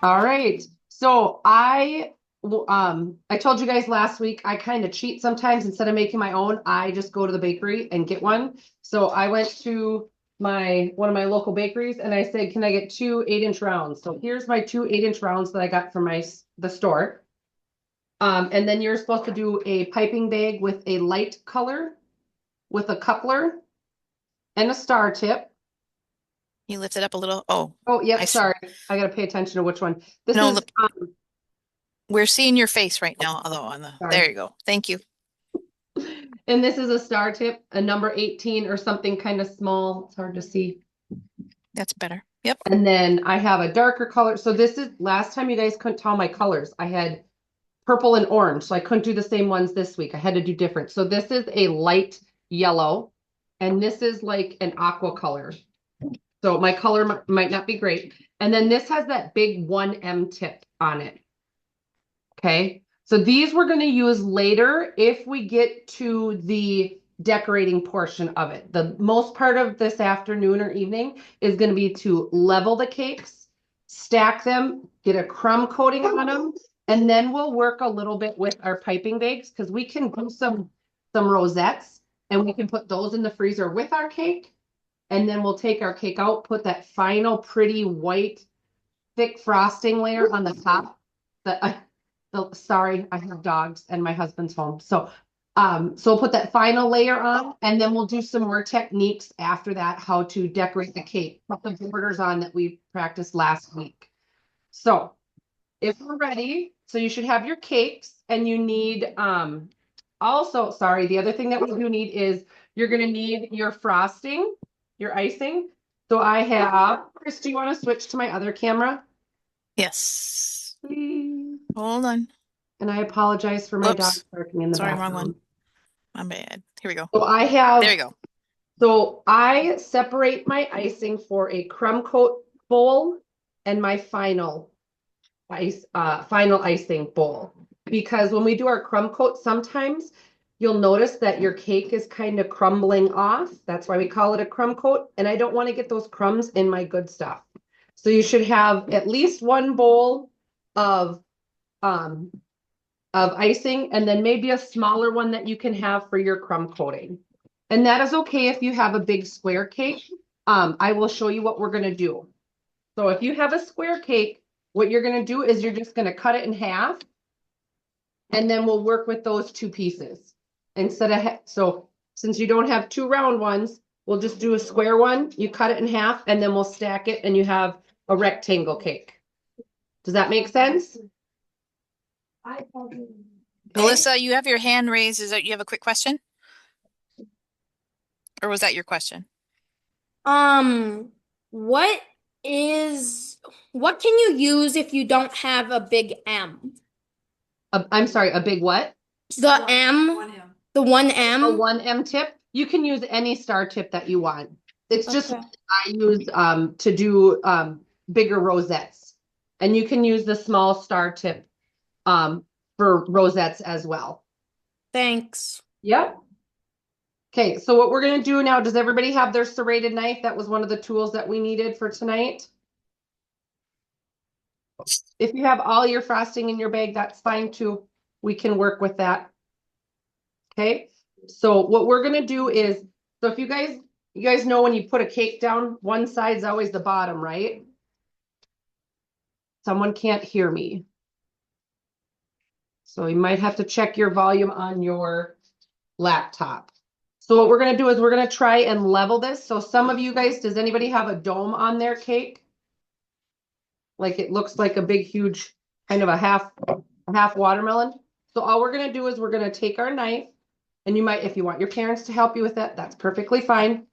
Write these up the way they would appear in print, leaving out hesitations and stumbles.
All right. So I told you guys last week I kind of cheat sometimes. Instead of making my own, I just go to the bakery and get one. So I went to my one of my local bakeries and I said, "Can I get two 8-inch rounds?" So here's my two 8-inch rounds that I got from the store. And then you're supposed to do a piping bag with a light color with a coupler and a star tip. You lift it up a little. Oh, Oh, I yep, s- sorry. I gotta pay attention to which one. This no, is look, we're seeing your face right now, although on the sorry. there you go. Thank you. And this is a star tip, a number 18 or something kind of small. It's hard to see. That's better. Yep. And then I have a darker color. So this is last time you guys couldn't tell my colors. I had purple and orange. So I couldn't do the same ones this week. I had to do different. So this is a light yellow and this is like an aqua color. So my color might not be great. And then this has that big 1M tip on it. Okay. So these we're going to use later if we get to the decorating portion of it. The most part of this afternoon or evening is going to be to level the cakes, stack them, get a crumb coating on them, and then we'll work a little bit with our piping bags because we can do some rosettes and we can put those in the freezer with our cake. And then we'll take our cake out, put that final pretty white thick frosting layer on the top. Sorry, I have dogs and my husband's home. So we'll put that final layer on and then we'll do some more techniques after that, how to decorate the cake, put the borders on that we practiced last week. So if we're ready, so you should have your cakes and you need, also, sorry, the other thing that we do need is you're gonna need your frosting, your icing. So I have, Chris, do you want to switch to my other camera? Yes. Please. Hold on. And I apologize for my dog Whoops. barking in the Sorry, wrong one. background. My bad. Here we go. So I There have, you go. so I separate my icing for a crumb coat bowl and my final icing bowl. Because when we do our crumb coat, sometimes you'll notice that your cake is kind of crumbling off. That's why we call it a crumb coat. And I don't want to get those crumbs in my good stuff. So you should have at least one bowl of um of icing and then maybe a smaller one that you can have for your crumb coating. And that is okay if you have a big square cake. I will show you what we're going to do. So if you have a square cake, what you're going to do is you're just going to cut it in half and then we'll work with those two pieces. So since you don't have two round ones, we'll just do a square one. You cut it in half and then we'll stack it and you have a rectangle cake. Does that make sense? Okay. Melissa, you have your hand raised. Is that you have a quick question? Or was that your question? Um, what is what can you use if you don't have a big M? I'm sorry, a big what? The M, the one A M. 1M tip. You can use any star tip that you want. It's just Okay. I use to do bigger rosettes. And you can use the small star tip um for rosettes as well. Thanks. Yep. Okay, so what we're gonna do now, does everybody have their serrated knife? That was one of the tools that we needed for tonight. If you have all your frosting in your bag, that's fine too. We can work with that. Okay, so what we're gonna do is, so if you guys know when you put a cake down, one side's always the bottom, right? Someone can't hear me. So you might have to check your volume on your laptop. So what we're gonna do is we're gonna try and level this. So some of you guys, does anybody have a dome on their cake? Like it looks like a big, huge, kind of a half watermelon. So all we're gonna do is we're gonna take our knife and you might, if you want your parents to help you with that, that's perfectly fine.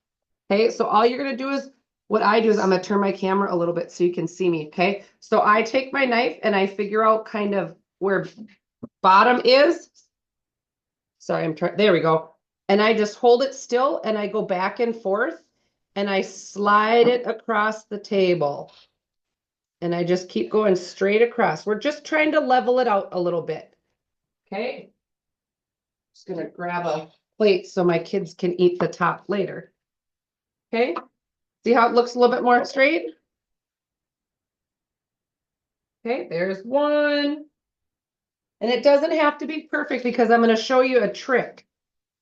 Okay, so all you're gonna do is, what I do is I'm gonna turn my camera a little bit so you can see me, okay? So I take my knife and I figure out kind of where bottom is. Sorry, there we go. And I just hold it still and I go back and forth and I slide it across the table. And I just keep going straight across. We're just trying to level it out a little bit. Okay. Just gonna grab a plate so my kids can eat the top later. Okay. See how it looks a little bit more straight? Okay, there's one. And it doesn't have to be perfect because I'm going to show you a trick.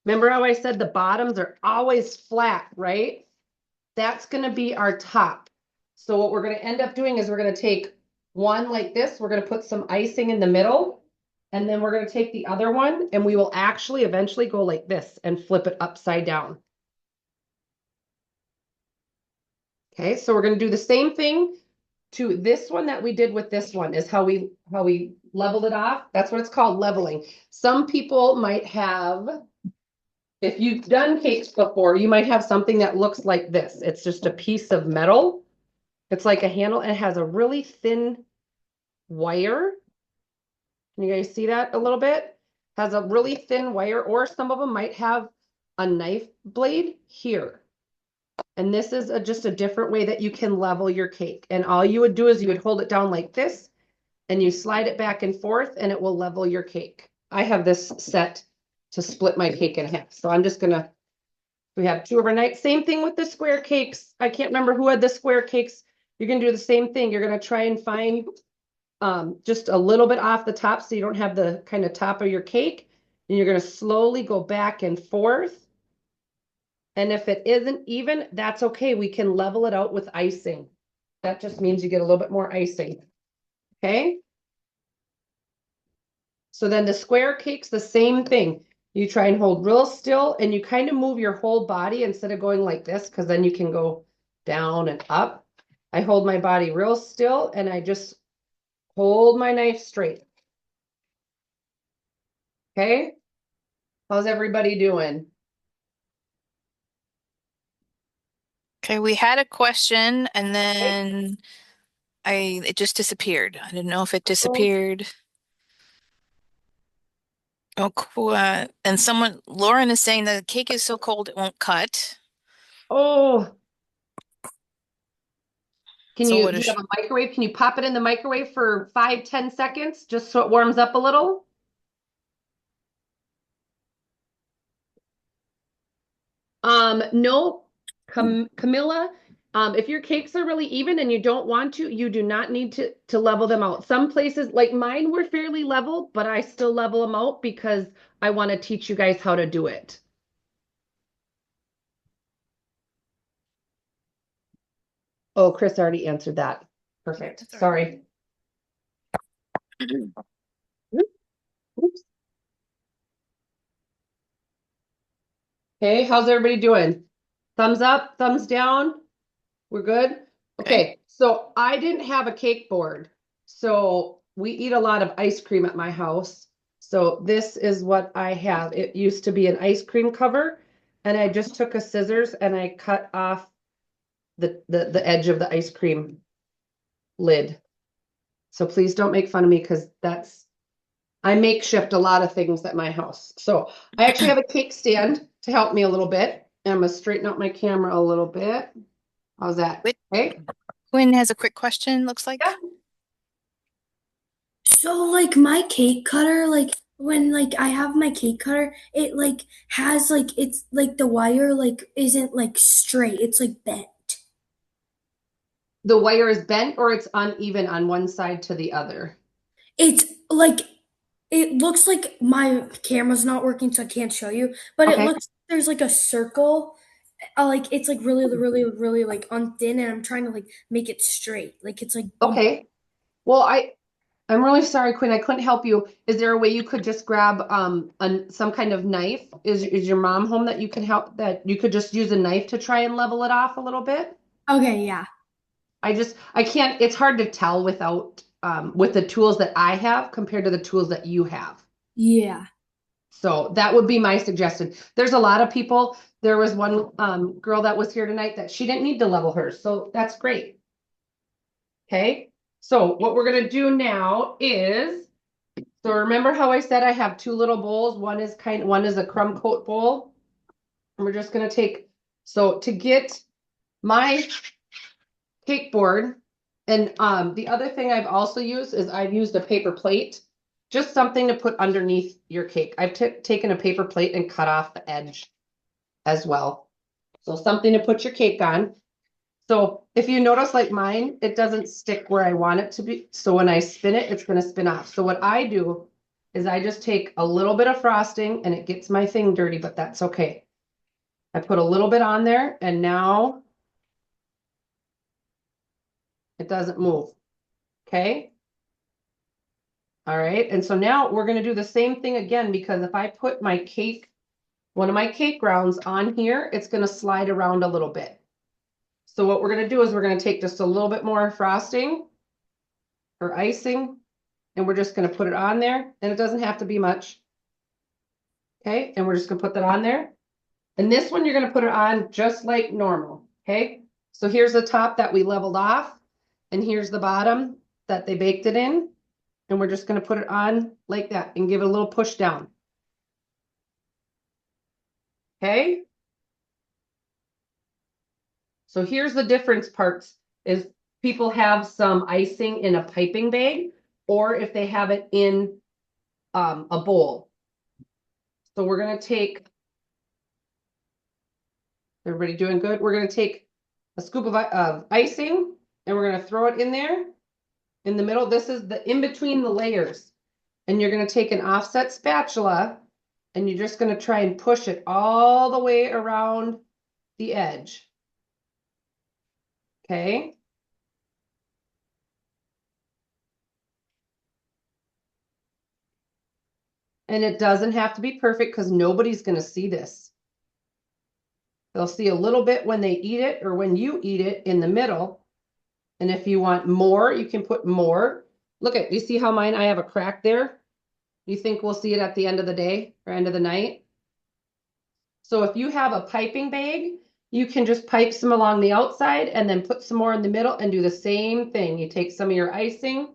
Remember how I said the bottoms are always flat, right? That's going to be our top. So what we're going to end up doing is we're going to take one like this. We're going to put some icing in the middle. And then we're going to take the other one and we will actually eventually go like this and flip it upside down. Okay, so we're going to do the same thing to this one that we did with this one is how we leveled it off. That's what it's called, leveling. Some people might have, if you've done cakes before, you might have something that looks like this. It's just a piece of metal. It's like a handle and it has a really thin wire. Can you guys see that a little bit? Has a really thin wire, or some of them might have a knife blade here. And this is just a different way that you can level your cake. And all you would do is you would hold it down like this and you slide it back and forth and it will level your cake. I have this set to split my cake in half. So I'm just gonna, we have two overnight. Same thing with the square cakes. I can't remember who had the square cakes. You're gonna do the same thing. You're gonna try and find just a little bit off the top so you don't have the kind of top of your cake. And you're gonna slowly go back and forth. And if it isn't even, that's okay. We can level it out with icing. That just means you get a little bit more icing. Okay. So then the square cake's the same thing. You try and hold real still and you kind of move your whole body instead of going like this, because then you can go down and up. I hold my body real still and I just hold my knife straight. Okay. How's everybody doing? Okay, we had a question and then it just disappeared. I didn't know if it disappeared. Oh, cool. And Lauren is saying the cake is so cold it won't cut. Oh, do So you what have is, a microwave? Can you pop it in the microwave for 5-10 seconds just so it warms up a little? No, Camilla, if your cakes are really even and you don't want to, you do not need to level them out. Some places, like mine, were fairly level, but I still level them out because I want to teach you guys how to do it. Oh, Chris already answered that. Perfect. Sorry. Oops. Okay, how's everybody doing? Thumbs up, thumbs down? We're good? Okay, so I didn't have a cake board. So we eat a lot of ice cream at my house. So this is what I have. It used to be an ice cream cover, and I just took a scissors and I cut off the edge of the ice cream lid. So please don't make fun of me because I makeshift a lot of things at my house. So I actually have a cake stand to help me a little bit. And I'm gonna straighten out my camera a little bit. How's that? Wait. Okay. Quinn has a quick question, looks like. Yeah. So like my cake cutter, like when like I have my cake cutter, it like has like it's like the wire like isn't like straight. It's like bent. The wire is bent or it's uneven on one side to the other. It's like it looks like my camera's not working, so I can't show you, but it Okay. looks there's like a circle. Like it's like really like unthin, and I'm trying to like make it straight. Like it's like Okay. Well, I'm really sorry, Quinn. I couldn't help you. Is there a way you could just grab some kind of knife? Is your mom home that you can help, that you could just use a knife to try and level it off a little bit? Okay, yeah. I can't, it's hard to tell without with the tools that I have compared to the tools that you have. Yeah. So that would be my suggestion. There's a lot of people. There was one girl that was here tonight that she didn't need to level hers. So that's great. Okay. So what we're going to do now is, so remember how I said I have two little bowls. One is a crumb coat bowl. And we're just going to take, so to get my cake board, and the other thing I've also used is I've used a paper plate, just something to put underneath your cake. I've taken a paper plate and cut off the edge as well. So something to put your cake on. So if you notice like mine, it doesn't stick where I want it to be. So when I spin it, it's gonna spin off. So what I do is I just take a little bit of frosting and it gets my thing dirty, but that's okay. I put a little bit on there and now it doesn't move. Okay? All right, and so now we're gonna do the same thing again, because if I put my cake, one of my cake rounds on here, it's gonna slide around a little bit. So what we're gonna do is we're gonna take just a little bit more frosting or icing, and we're just gonna put it on there, and it doesn't have to be much. Okay, and we're just gonna put that on there. And this one, you're gonna put it on just like normal, okay? So here's the top that we leveled off, and here's the bottom that they baked it in. And we're just gonna put it on like that and give it a little push down. Okay? So here's the difference parts is people have some icing in a piping bag, or if they have it in a bowl. So we're gonna take, everybody doing good? We're gonna take a scoop of icing and we're gonna throw it in there. In the middle, this is the in between the layers. And you're gonna take an offset spatula and you're just gonna try and push it all the way around the edge. Okay. And it doesn't have to be perfect because nobody's gonna see this. They'll see a little bit when they eat it or when you eat it in the middle. And if you want more, you can put more. Look at, you see how mine, I have a crack there? You think we'll see it at the end of the day or end of the night? So if you have a piping bag, you can just pipe some along the outside and then put some more in the middle and do the same thing. You take some of your icing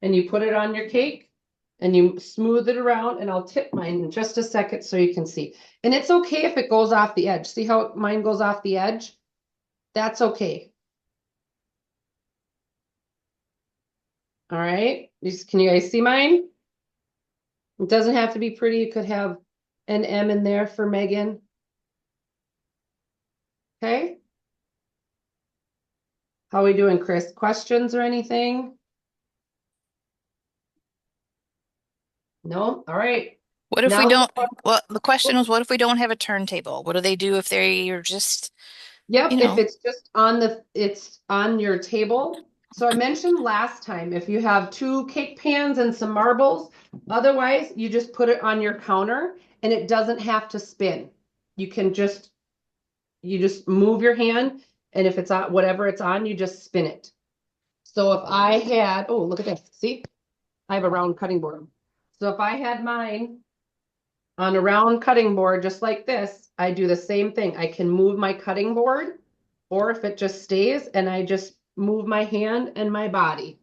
and you put it on your cake and you smooth it around, and I'll tip mine in just a second so you can see. And it's okay if it goes off the edge. See how mine goes off the edge? That's okay. All right, can you guys see mine? It doesn't have to be pretty. You could have an M in there for Megan. Okay. How are we doing, Chris? Questions or anything? No? All right. What if we Now- don't, well, the question was, what if we don't have a turntable? What do they do if they're just, Yep, you if know. it's just on it's on your table. So I mentioned last time, if you have 2 cake pans and some marbles, otherwise you just put it on your counter and it doesn't have to spin. You can just, you just move your hand, and if it's on, whatever it's on, you just spin it. So if I had, oh, look at this, see? I have a round cutting board. So if I had mine on a round cutting board, just like this, I do the same thing. I can move my cutting board, or if it just stays and I just move my hand and my body.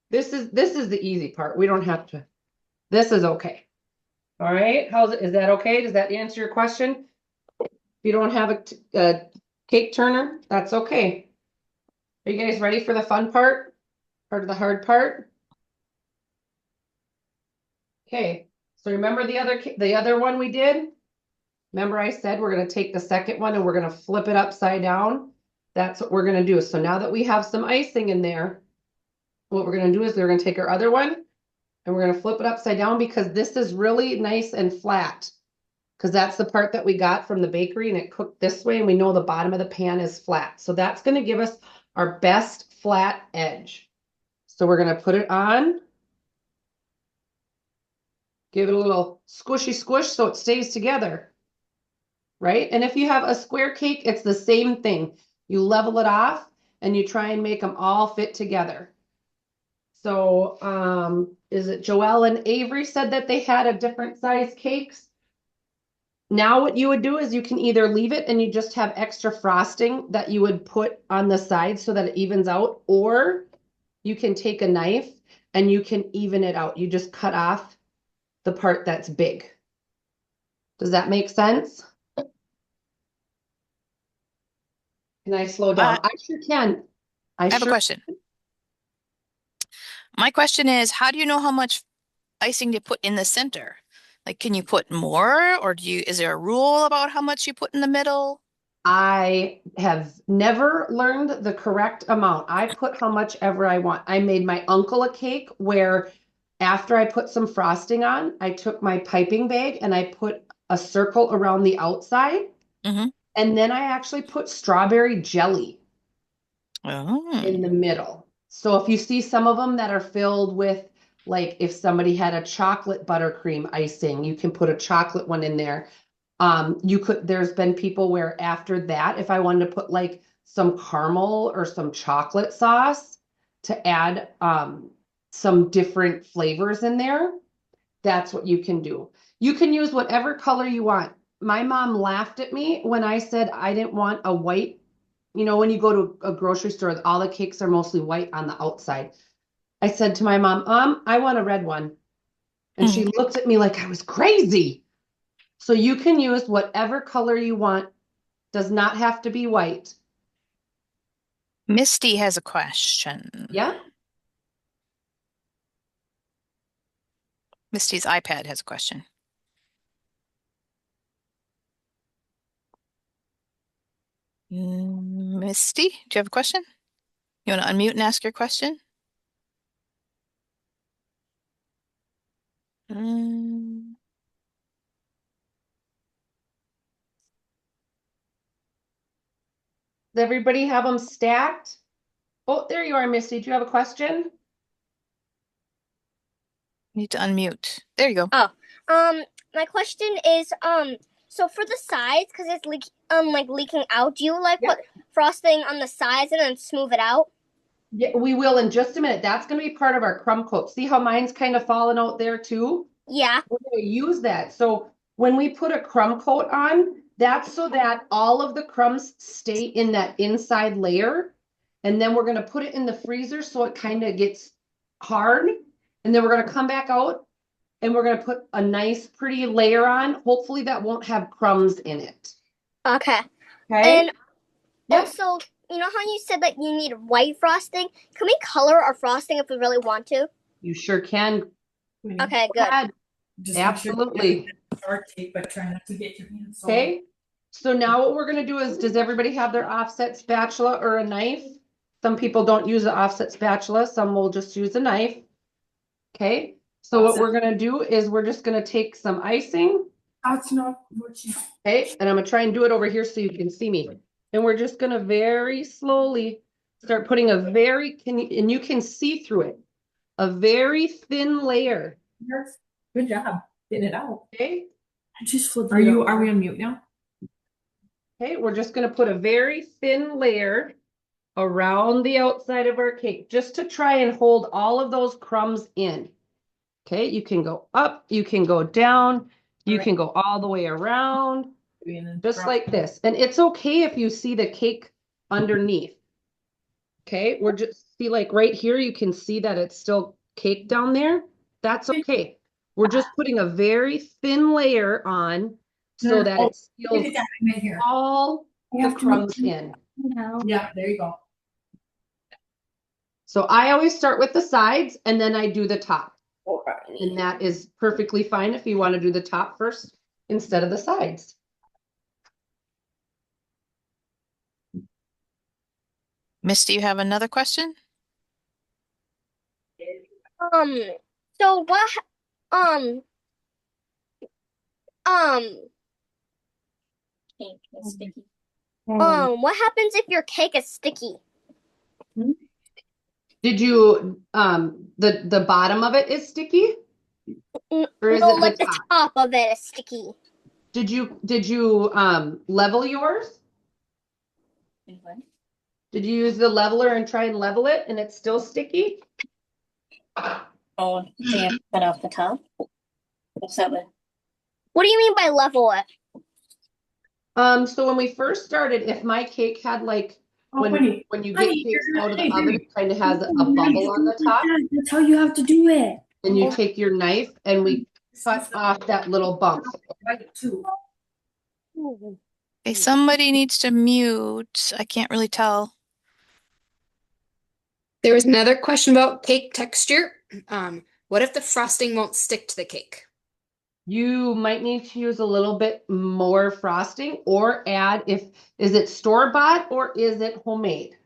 This is the easy part. We don't have to, this is okay. All right, how's it, is that okay? Does that answer your question? If you don't have a cake turner, that's okay. Are you guys ready for the fun part? Part of the hard part? Okay, so remember the other one we did? Remember I said we're gonna take the second one and we're gonna flip it upside down? That's what we're gonna do. So now that we have some icing in there, what we're gonna do is we're gonna take our other one and we're gonna flip it upside down, because this is really nice and flat. Because that's the part that we got from the bakery and it cooked this way, and we know the bottom of the pan is flat. So that's gonna give us our best flat edge. So we're gonna put it on. Give it a little squishy squish so it stays together. Right? And if you have a square cake, it's the same thing. You level it off and you try and make them all fit together. So is it Joelle and Avery said that they had a different size cakes? Now what you would do is you can either leave it and you just have extra frosting that you would put on the side so that it evens out, or you can take a knife and you can even it out. You just cut off the part that's big. Does that make sense? Can I slow down? I sure can. I have a question. My question is, how do you know how much icing to put in the center? Like, can you put more, or is there a rule about how much you put in the middle? I have never learned the correct amount. I put how much ever I want. I made my uncle a cake where after I put some frosting on, I took my piping bag and I put a circle around the outside. Mhm. And then I actually put strawberry jelly Oh. in the middle. So if you see some of them that are filled with, like if somebody had a chocolate buttercream icing, you can put a chocolate one in there. There's been people where after that, if I wanted to put like some caramel or some chocolate sauce to add some different flavors in there, that's what you can do. You can use whatever color you want. My mom laughed at me when I said I didn't want a white, when you go to a grocery store, all the cakes are mostly white on the outside. I said to my mom, I want a red one. And she looked at me like I was crazy. So you can use whatever color you want, does not have to be white. Misty has a question. Yeah. Misty's iPad has a question. Misty, do you have a question? You want to unmute and ask your question? Mm, Does everybody have them stacked? Oh, there you are, Misty. Do you have a question? need to unmute. There you go. My question is, so for the sides, because it's leaking out, do you put frosting on the sides and then smooth it out? Yeah, we will in just a minute. That's going to be part of our crumb coat. See how mine's kind of falling out there too? Yeah. We're going to use that. So when we put a crumb coat on, that's so that all of the crumbs stay in that inside layer. And then we're going to put it in the freezer so it kind of gets hard. And then we're going to come back out and we're going to put a nice pretty layer on. Hopefully that won't have crumbs in it. Okay. Okay. And also, you know how you said that you need white frosting? Can we color our frosting if we really want to? You sure can. Okay, Go good. ahead. Just make sure Absolutely. Start tape, but try not to get your hands. Okay, so now what we're gonna do is, does everybody have their offset spatula or a knife? Some people don't use an offset spatula, some will just use a knife. Okay, so what we're gonna do is we're just gonna take some icing, That's not what you. okay, and I'm gonna try and do it over here so you can see me. And we're just gonna very slowly start putting and you can see through it, a very thin layer, Good job. Get it out. okay? I just flipped Are it we over. on mute now? Okay, we're just gonna put a very thin layer around the outside of our cake, just to try and hold all of those crumbs in. Okay, you can go up, you can go down, you can go all the way around, just like this. And it's okay if you see the cake underneath. Okay, we're just, see like right here, you can see that it's still cake down there. That's okay. We're just putting a very thin layer on so that it seals Right here. all the crumbs in. Yeah, there you go. So I always start with the sides and then I do the top. And that is perfectly fine if you want to do the top first instead of the sides. Misty, you have another question? So what, cake is sticky. What happens if your cake is sticky? Did you, the bottom of it is sticky? Or is No, it like the the top? top of it is sticky. Did you level yours? Did you use the leveler and try and level it and it's still sticky? Oh, so you have to cut off the top? What's that one? What do you mean by level it? So when we first started, if my cake had like, when you get honey, cakes you're out of the right, oven, honey. it kind of has a bubble on the top. That's how you have to do it. And you take your knife and we cut off that little bump. Right, too. Okay, somebody needs to mute. I can't really tell. There was another question about cake texture. What if the frosting won't stick to the cake? You might need to use a little bit more frosting or add is it store-bought or is it homemade?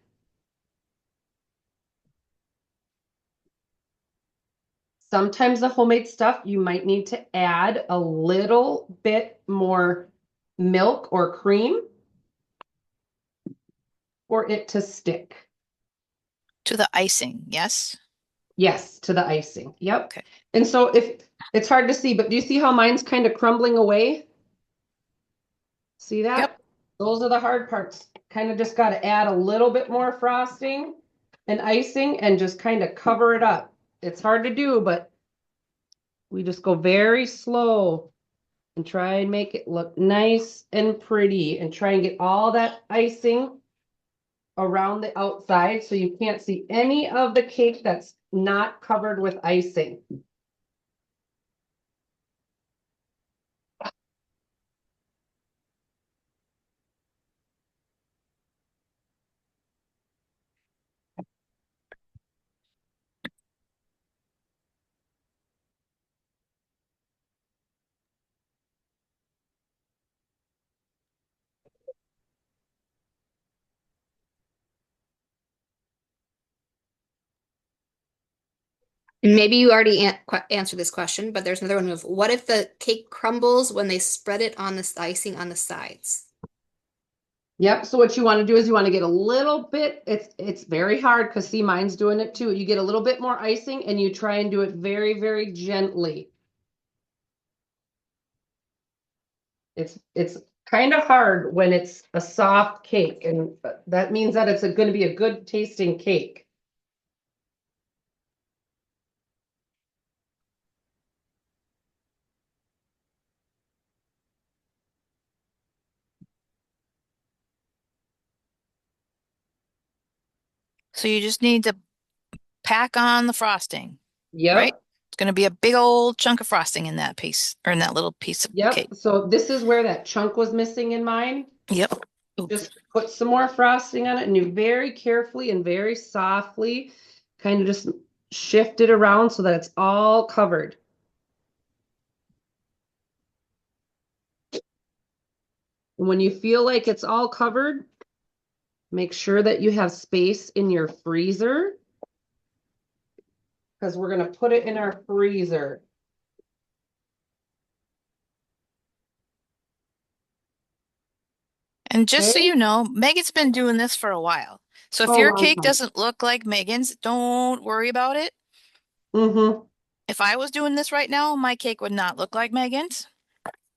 Sometimes the homemade stuff, you might need to add a little bit more milk or cream for it to stick. To the icing, yes? Yes, to the icing. Yep. Okay. And so if it's hard to see, but do you see how mine's kind of crumbling away? See that? Yep. Those are the hard parts. Kind of just got to add a little bit more frosting and icing and just kind of cover it up. It's hard to do, but we just go very slow and try and make it look nice and pretty and try and get all that icing around the outside so you can't see any of the cake that's not covered with icing. And maybe you already answered this question, but there's another one of what if the cake crumbles when they spread it on this icing on the sides? Yep. So what you want to do is you want to get a little bit, it's very hard because see mine's doing it too. You get a little bit more icing and you try and do it very, very gently. It's kind of hard when it's a soft cake, and that means that it's going to be a good tasting cake. So you just need to pack on the frosting. Yep. Right? It's going to be a big old chunk of frosting in that piece or in that little piece of Yep. cake. So this is where that chunk was missing in mine. Yep. Oops. Just put some more frosting on it and you very carefully and very softly kind of just shift it around so that it's all covered. And when you feel like it's all covered, make sure that you have space in your freezer because we're going to put it in our freezer. And just so Okay. you know, Megan's been doing this for a while. So if Oh, your long cake time. doesn't look like Megan's, don't worry about it. Mm-hmm. If I was doing this right now, my cake would not look like Megan's.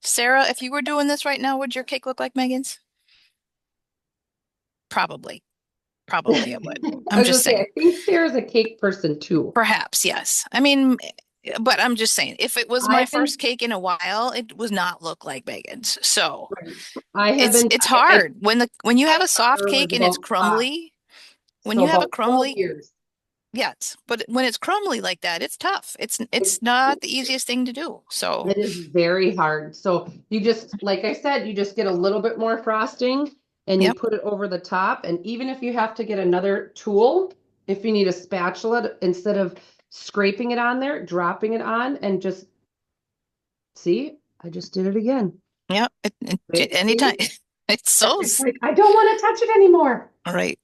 Sarah, if you were doing this right now, would your cake look like Megan's? Probably. Probably it would. I'm just saying. I think Sarah's a cake person too. Perhaps, yes. I mean, but I'm just saying, if it was my I've been- first cake in a while, it would not look like Megan's. So I have been. it's hard when you have a soft was cake and it's about crumbly. When so you have a about 12 crumbly, years. yes, but when it's crumbly like that, it's tough. It's not the easiest thing to do. So It is very hard. So you just, like I said, you just get a little bit more frosting and you Yep. put it over the top. And even if you have to get another tool, if you need a spatula, instead of scraping it on there, dropping it on and just, see, I just did it again. yeah, Wait, anytime. see? It's so It's like, I don't want to touch it anymore. all right.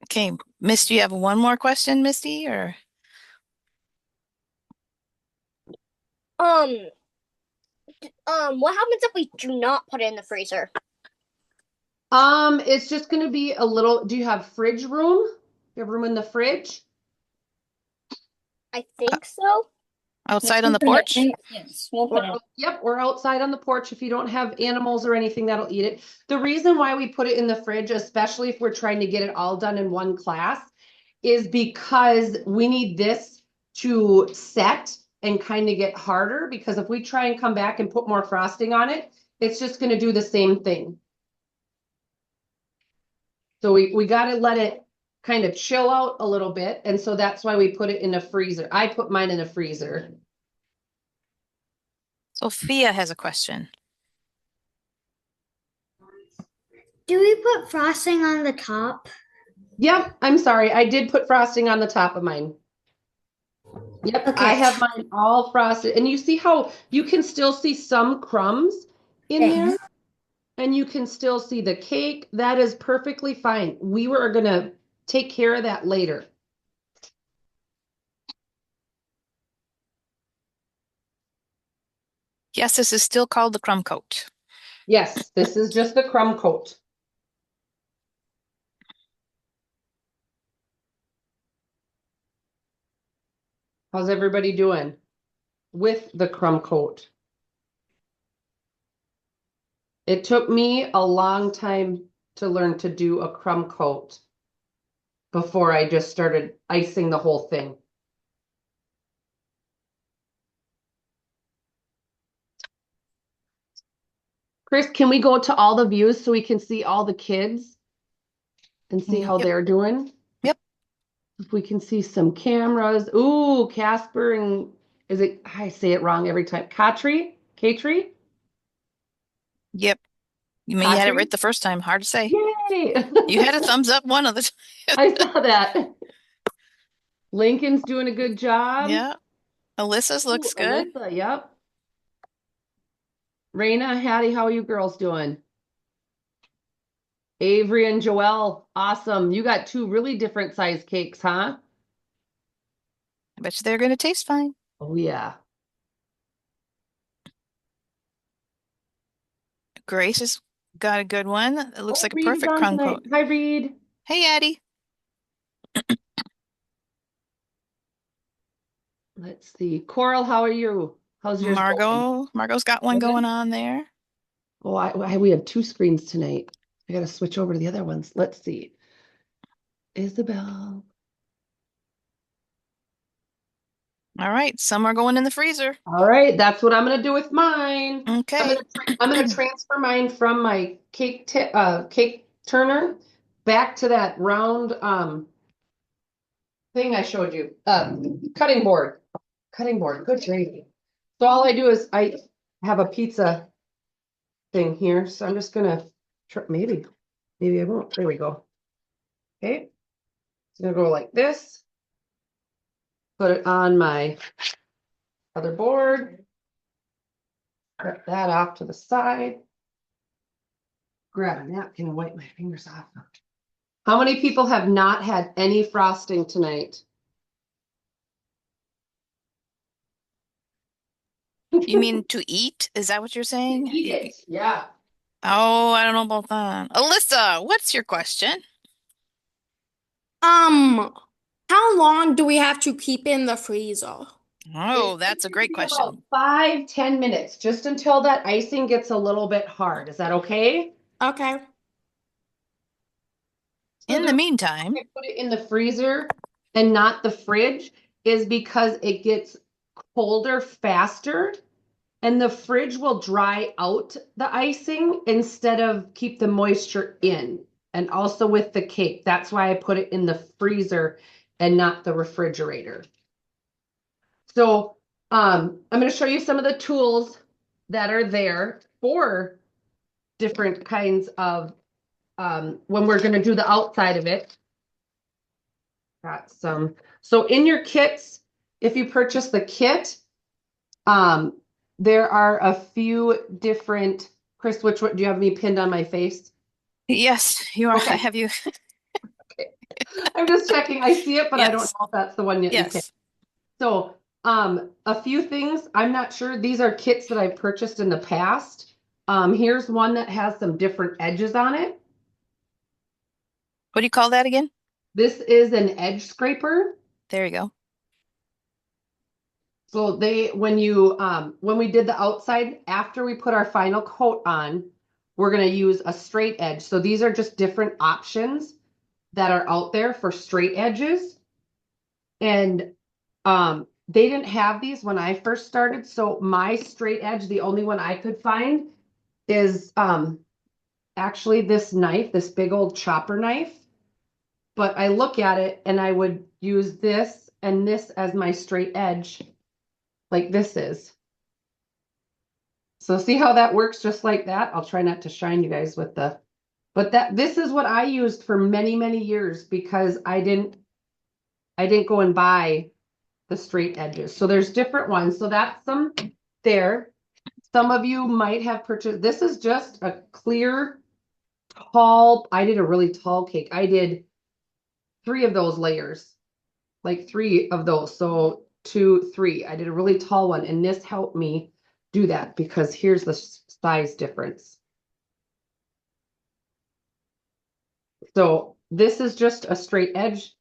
Okay, Misty, you have one more question, Misty, or What happens if we do not put it in the freezer? It's just gonna be a little, do you have fridge room? You have room in the fridge? I think so. outside on the porch? Yes, we'll put it. Yep, or outside on the porch if you don't have animals or anything that'll eat it. The reason why we put it in the fridge, especially if we're trying to get it all done in one class, is because we need this to set and kind of get harder, because if we try and come back and put more frosting on it, it's just gonna do the same thing. So we gotta let it kind of chill out a little bit, and so that's why we put it in a freezer. I put mine in a freezer. Sophia has a question. Do we put frosting on the top? Yep, I'm sorry, I did put frosting on the top of mine. Yep, Okay. I have mine all frosted. And you see how you can still see some crumbs in Okay. there? And you can still see the cake. That is perfectly fine. We were gonna take care of that later. Yes, this is still called the crumb coat. Yes, this is just the crumb coat. How's everybody doing with the crumb coat? It took me a long time to learn to do a crumb coat before I just started icing the whole thing. Chris, can we go to all the views so we can see all the kids and see how Yep. they're doing? Yep. If we can see some cameras. Ooh, Casper and is it, I say it wrong every time. Katri? Katri? Yep. You may had it Katri? right the first time. Hard to say. Yay! You had a thumbs up one of the time. I saw that. Lincoln's doing a good job. Yeah. Alyssa's looks Ooh, good. Alyssa, yep. Raina, Hattie, how are you girls doing? Avery and Joelle, awesome. You got two really different size cakes, huh? I bet you they're going to taste fine. Oh, yeah. Grace has got a good one. It looks Oh, like a Reed is perfect on crumb tonight. coat. Hi, Reed. Hey, Addie. Let's see. Coral, how are you? How's yours going? Margot's got one Good? going on there. Oh, we have two screens tonight. I gotta switch over to the other ones. Let's see. Isabel. All right, some are going in the freezer. All right, that's what I'm gonna do with mine. Okay. I'm gonna transfer mine from my cake turner back to that round thing I showed you. Cutting board. Cutting board. Good gravy. So all I do is I have a pizza thing here, so I'm just gonna maybe I won't. There we go. Okay. It's gonna go like this. Put it on my other board. Cut that off to the side. Grab a napkin and wipe my fingers off. How many people have not had any frosting tonight? You mean to eat? Is that what you're saying? Eat it. Yeah. Oh, I don't know about that. Alyssa, what's your question? How long do we have to keep in the freezer? Oh, It that's a should great be question. about 5-10 minutes, just until that icing gets a little bit hard. Is that okay? Okay. So In the meantime, I put it in the freezer and not the fridge is because it gets colder faster and the fridge will dry out the icing instead of keep the moisture in. And also with the cake, that's why I put it in the freezer and not the refrigerator. So I'm going to show you some of the tools that are there for different kinds of when we're going to do the outside of it. Got some. So in your kits, if you purchase the kit, there are a few different. Chris, which one do you have me pinned on my face? yes, you are. Okay. I have you. I'm just checking. I see it, but I don't Yes. know if that's the one you pinned. Yes. So, a few things. I'm not sure. These are kits that I've purchased in the past. Here's one that has some different edges on it. What do you call that again? This is an edge scraper. There you go. So when we did the outside, after we put our final coat on, we're gonna use a straight edge. So these are just different options that are out there for straight edges. And they didn't have these when I first started. So my straight edge, the only one I could find is actually this knife, this big old chopper knife. But I look at it and I would use this and this as my straight edge, like this is. So see how that works just like that? I'll try not to shine you guys with but this is what I used for many, many years because I didn't go and buy the straight edges. So there's different ones. So that's some there. Some of you might have purchased, this is just a clear, tall, I did a really tall cake. I did 3 of those layers, like 3 of those. So 2, 3. I did a really tall one, and this helped me do that because here's the size difference. So this is just a straight edge.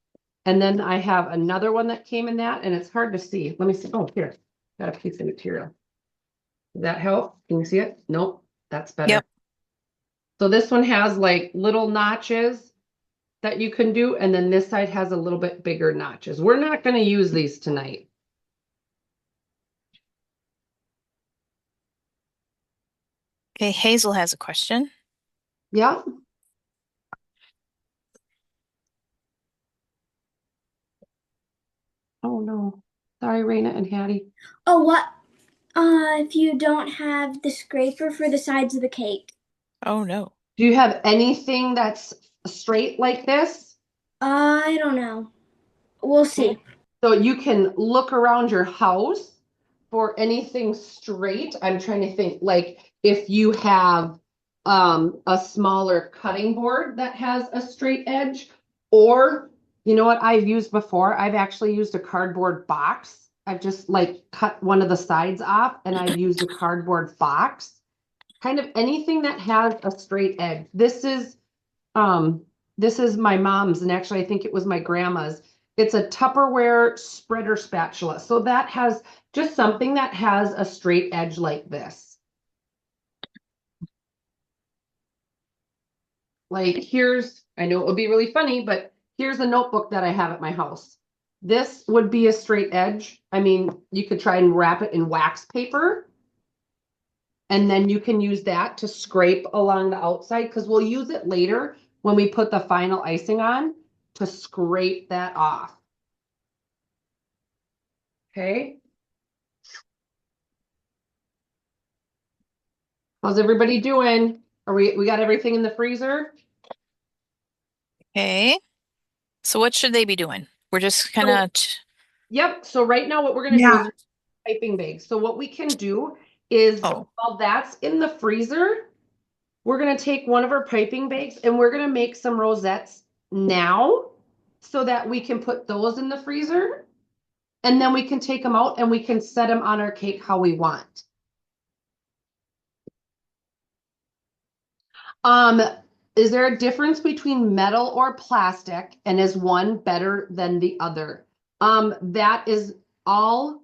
And then I have another one that came in that, and it's hard to see. Let me see. Oh, here, got a piece of material. Does that help? Can you see it? Nope, that's better. Yep. So this one has like little notches that you can do, and then this side has a little bit bigger notches. We're not going to use these tonight. Okay, Hazel has a question. Yeah. Oh no. Sorry, Raina and Hattie. Oh, what? If you don't have the scraper for the sides of the cake? Oh no. Do you have anything that's straight like this? I don't know. We'll see. So you can look around your house for anything straight. I'm trying to think, like if you have a smaller cutting board that has a straight edge, or you know what I've used before? I've actually used a cardboard box. I've just like cut one of the sides off, and I've used a cardboard box. Kind of anything that has a straight edge. This is my mom's, and actually I think it was my grandma's. It's a Tupperware spreader spatula. So that has just something that has a straight edge like this. Like here's, I know it would be really funny, but here's a notebook that I have at my house. This would be a straight edge. I mean, you could try and wrap it in wax paper, and then you can use that to scrape along the outside, because we'll use it later when we put the final icing on to scrape that off. Okay. How's everybody doing? We got everything in the freezer? Okay. So what should they be doing? We're just kind of Yep. So right now what we're going to do is piping bags. So what we can do is while that's in the freezer, we're going to take one of our piping bags and we're going to make some rosettes now so that we can put those in the freezer. And then we can take them out and we can set them on our cake how we want. Is there a difference between metal or plastic, and is one better than the other? That is all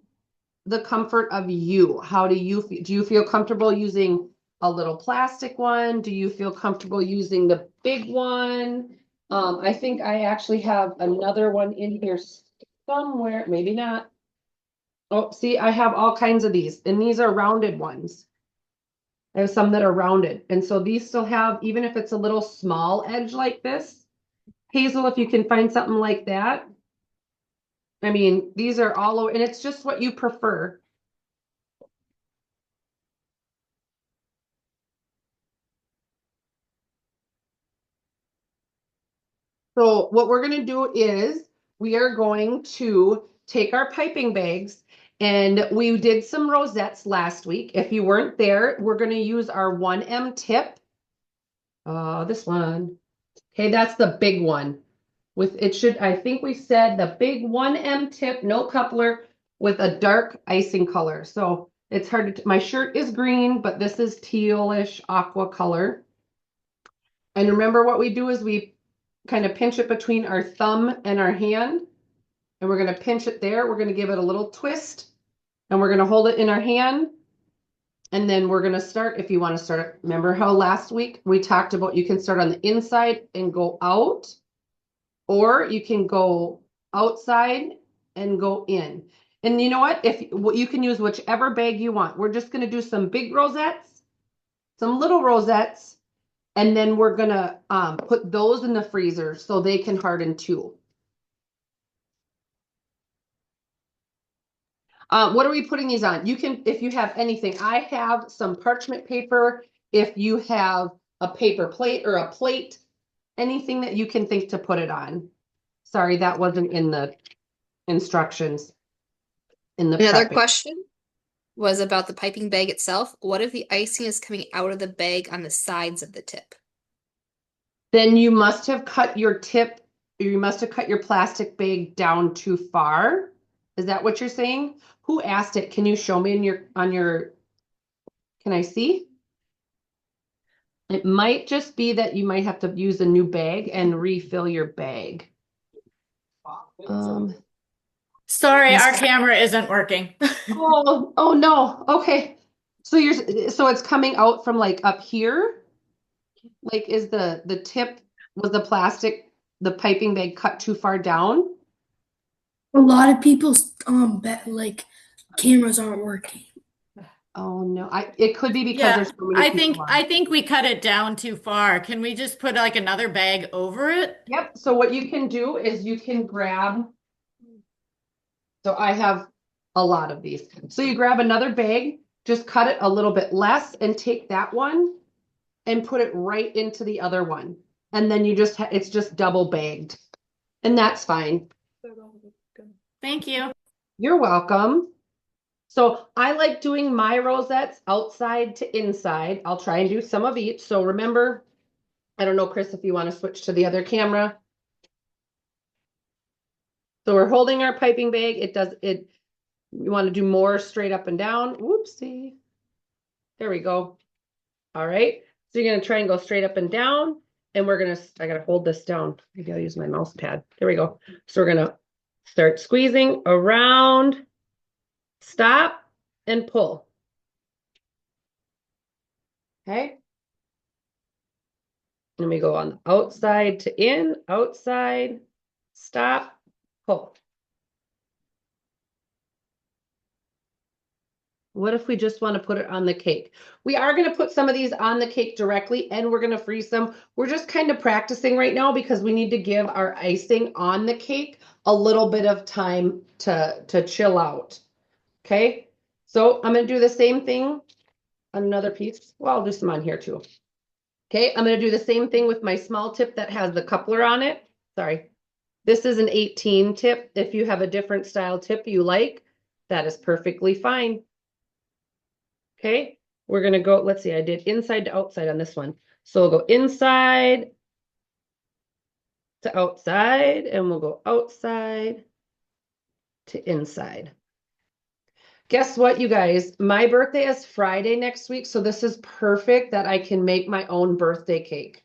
the comfort of you. How do you feel? Do you feel comfortable using a little plastic one? Do you feel comfortable using the big one? I think I actually have another one in here somewhere, maybe not. Oh, see, I have all kinds of these, and these are rounded ones. I have some that are rounded. And so these still have, even if it's a little small edge like this, Hazel, if you can find something like that. I mean, these are all over, and it's just what you prefer. So what we're going to do is we are going to take our piping bags, and we did some rosettes last week. If you weren't there, we're going to use our 1M tip. This one. Okay, that's the big one. With it should, I think we said the big 1M tip, no coupler, with a dark icing color. So it's hard to, my shirt is green, but this is tealish aqua color. And remember what we do is we kind of pinch it between our thumb and our hand. And we're going to pinch it there. We're going to give it a little twist. And we're going to hold it in our hand. And then we're going to start, if you want to start, remember how last week we talked about you can start on the inside and go out, or you can go outside and go in. And you know what? If you can use whichever bag you want. We're just going to do some big rosettes, some little rosettes, and then we're going to put those in the freezer so they can harden too. What are we putting these on? You can, if you have anything, I have some parchment paper. If you have a paper plate or a plate, anything that you can think to put it on. Sorry, that wasn't in the instructions. in the Another prepping. question was about the piping bag itself. What if the icing is coming out of the bag on the sides of the tip? Then you must have cut your tip, you must have cut your plastic bag down too far. Is that what you're saying? Who asked it? Can you show me on your, can I see? It might just be that you might have to use a new bag and refill your bag. Sorry, our camera isn't working. Oh no. Okay. So so it's coming out from like up here? Like is the tip, was the piping bag cut too far down? A lot of people's like cameras aren't working. Oh no. It could be because Yeah, there's so many people on. I think we cut it down too far. Can we just put like another bag over it? Yep. So what you can do is you can grab. So I have a lot of these. So you grab another bag, just cut it a little bit less and take that one and put it right into the other one. And then you just, it's just double bagged. And that's fine. Thank you. You're welcome. So I like doing my rosettes outside to inside. I'll try and do some of each. So remember, I don't know, Chris, if you want to switch to the other camera. So we're holding our piping bag. You want to do more straight up and down. Whoopsie. There we go. All right. So you're going to try and go straight up and down. And I got to hold this down. Maybe I'll use my mouse pad. There we go. So we're going to start squeezing around, stop, and pull. Okay. And we go on the outside to in, outside, stop, pull. What if we just want to put it on the cake? We are going to put some of these on the cake directly and we're going to freeze them. We're just kind of practicing right now because we need to give our icing on the cake a little bit of time to chill out. Okay, so I'm going to do the same thing on another piece. Well, I'll do some on here too. Okay, I'm going to do the same thing with my small tip that has the coupler on it. Sorry. This is an 18 tip. If you have a different style tip you like, that is perfectly fine. Okay, we're going to go, let's see, I did inside to outside on this one. So we'll go inside to outside and we'll go outside to inside. Guess what, you guys? My birthday is Friday next week, so this is perfect that I can make my own birthday cake.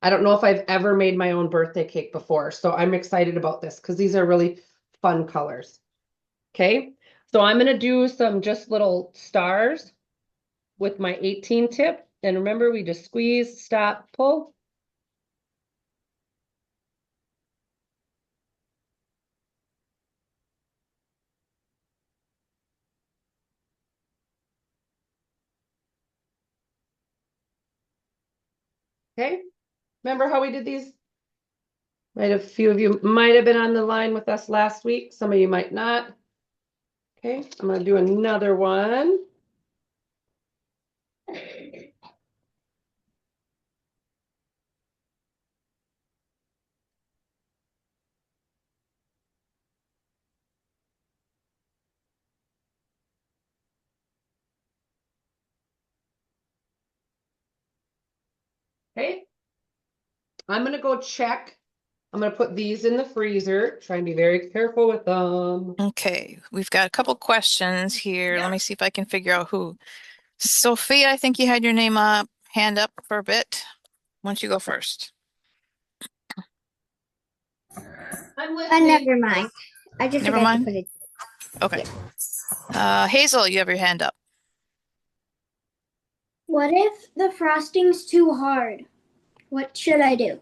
I don't know if I've ever made my own birthday cake before, so I'm excited about this because these are really fun colors. Okay, so I'm going to do some just little stars with my 18 tip. And remember, we just squeeze, stop, pull. Okay, remember how we did these? A few of you might have been on the line with us last week. Some of you might not. Okay, I'm going to do another one. Okay, I'm going to go check. I'm going to put these in the freezer. Try and be very careful with them. Okay, we've got a couple questions here. Let me see if I can figure out who. Sophia, I think you had your hand up for a bit. Why don't you go first? I'm listening. Never mind. I just Never forgot to mind? put it. Okay. Hazel, you have your hand up. What if the frosting's too hard? What should I do?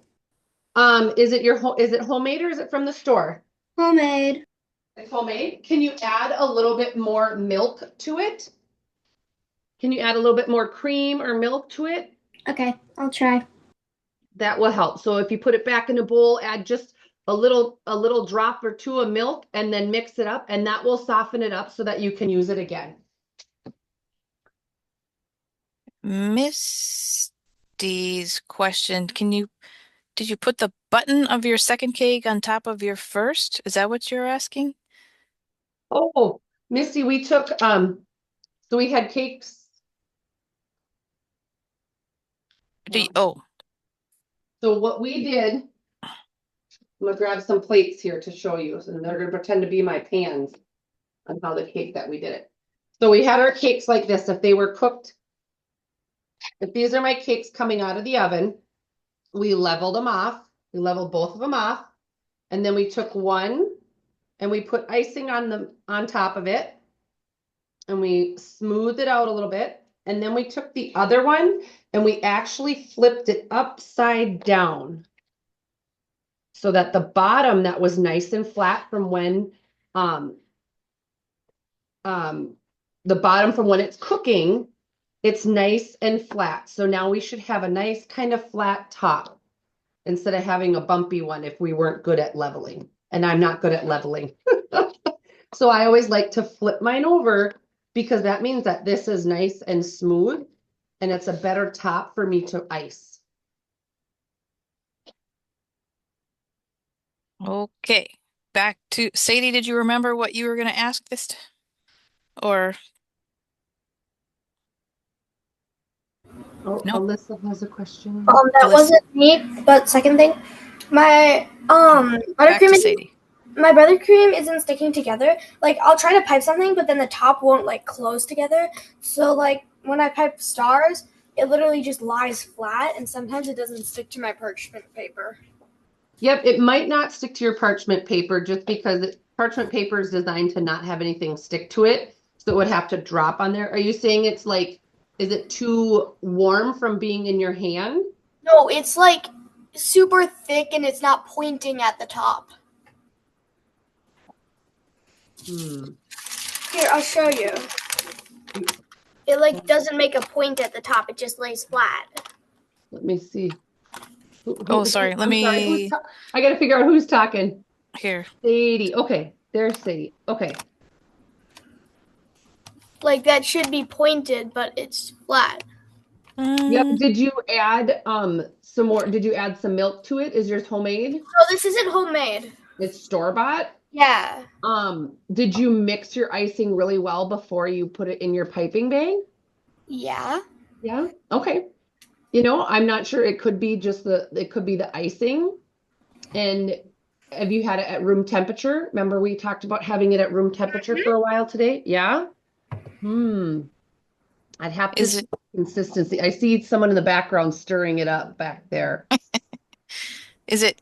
Is it homemade or is it from the store? Homemade. It's homemade. Can you add a little bit more milk to it? Can you add a little bit more cream or milk to it? Okay, I'll try. That will help. So if you put it back in a bowl, add just a little drop or two of milk and then mix it up, and that will soften it up so that you can use it again. Misty's question, did you put the button of your second cake on top of your first? Is that what you're asking? Oh, Misty, we took, so we had cakes. Oh, So what we did, I'm gonna grab some plates here to show you, and they're gonna pretend to be my pans on how the cake that we did it. So we had our cakes like this, if they were cooked. If these are my cakes coming out of the oven, we leveled them off. We leveled both of them off. And then we took one and we put icing on top of it. And we smoothed it out a little bit. And then we took the other one and we actually flipped it upside down. So that the bottom that was nice and flat from when the bottom from when it's cooking, it's nice and flat. So now we should have a nice kind of flat top instead of having a bumpy one if we weren't good at leveling. And I'm not good at leveling. So I always like to flip mine over because that means that this is nice and smooth and it's a better top for me to ice. okay. Back to Sadie, did you remember what you were going to ask this? Or Oh, No. Alyssa has a question. That Alyssa. wasn't me, but second thing, my back buttercream to is, Sadie. my buttercream isn't sticking together. Like I'll try to pipe something, but then the top won't like close together. So like when I pipe stars, it literally just lies flat, and sometimes it doesn't stick to my parchment paper. Yep, it might not stick to your parchment paper just because parchment paper is designed to not have anything stick to it. So it would have to drop on there. Are you saying it's like, is it too warm from being in your hand? No, it's like super thick and it's not pointing at the top. Here, I'll show you. It like doesn't make a point at the top. It just lays flat. Let me see. Oh, sorry. Let me I gotta figure out who's talking. here. Sadie. Okay, there's Sadie. Okay. Like that should be pointed, but it's flat. Yep. Mm, Did you add some more? Did you add some milk to it? Is yours homemade? No, this isn't homemade. It's store-bought? Yeah. Did you mix your icing really well before you put it in your piping bag? Yeah. Yeah. Okay. You know, I'm not sure. It could be just it could be the icing. And have you had it at room temperature? Remember we talked about having it at room temperature for a while today? Yeah. I'd have to Is see it- consistency. I see someone in the background stirring it up back there. Is it,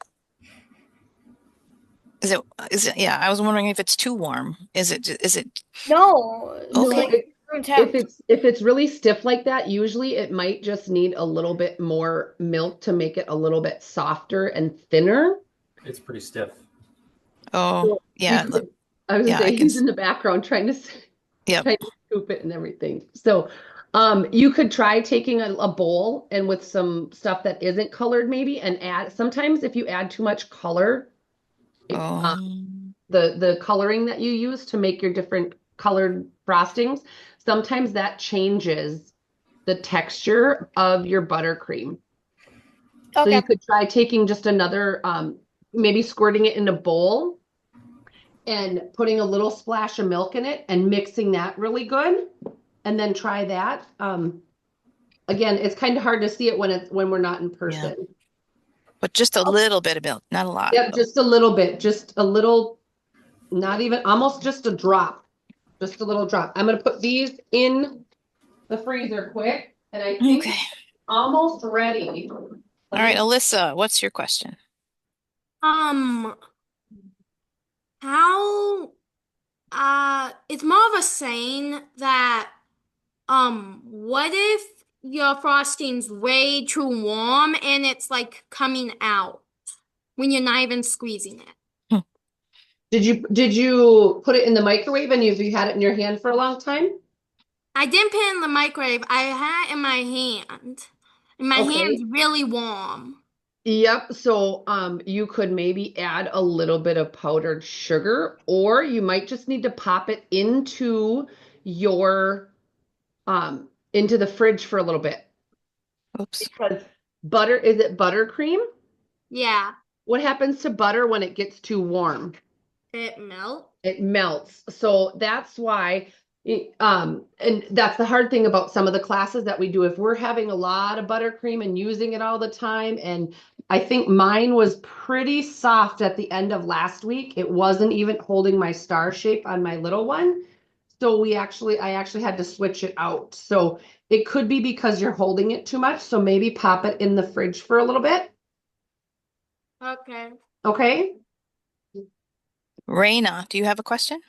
yeah, I was wondering if it's too warm. Is it, No. Okay. Like room temp. If it's really stiff like that, usually it might just need a little bit more milk to make it a little bit softer and thinner. It's pretty stiff. oh, yeah, You look, could- I was yeah, I gonna say can he's in the background trying to Yep. trying to scoop it and everything. So you could try taking a bowl and with some stuff that isn't colored maybe and add, sometimes if you add too much color, the coloring that you use to make your different colored frostings, sometimes that changes the texture of your buttercream. So Okay. you could try taking just another, maybe squirting it in a bowl and putting a little splash of milk in it and mixing that really good. And then try that. Again, it's kind of hard to see it when we're not in person. but just a little bit of milk, not a lot. Yep, just a little bit, just a little, not even, almost just a drop, just a little drop. I'm gonna put these in the freezer quick, and I think Okay. it's almost ready. All right, Alyssa, what's your question? How it's more of a saying that what if your frosting's way too warm and it's like coming out when you're not even squeezing it? Did you put it in the microwave and have you had it in your hand for a long time? I didn't put it in the microwave. I had it in my hand. And my Okay. hand's really warm. Yep, so you could maybe add a little bit of powdered sugar, or you might just need to pop it into your into the fridge for a little bit. Oops. Because butter, is it buttercream? Yeah. What happens to butter when it gets too warm? It melts. It melts. So that's why, and that's the hard thing about some of the classes that we do. If we're having a lot of buttercream and using it all the time, and I think mine was pretty soft at the end of last week. It wasn't even holding my star shape on my little one. So I actually had to switch it out. So it could be because you're holding it too much. So maybe pop it in the fridge for a little bit. Okay. Okay. Raina, do you have a question?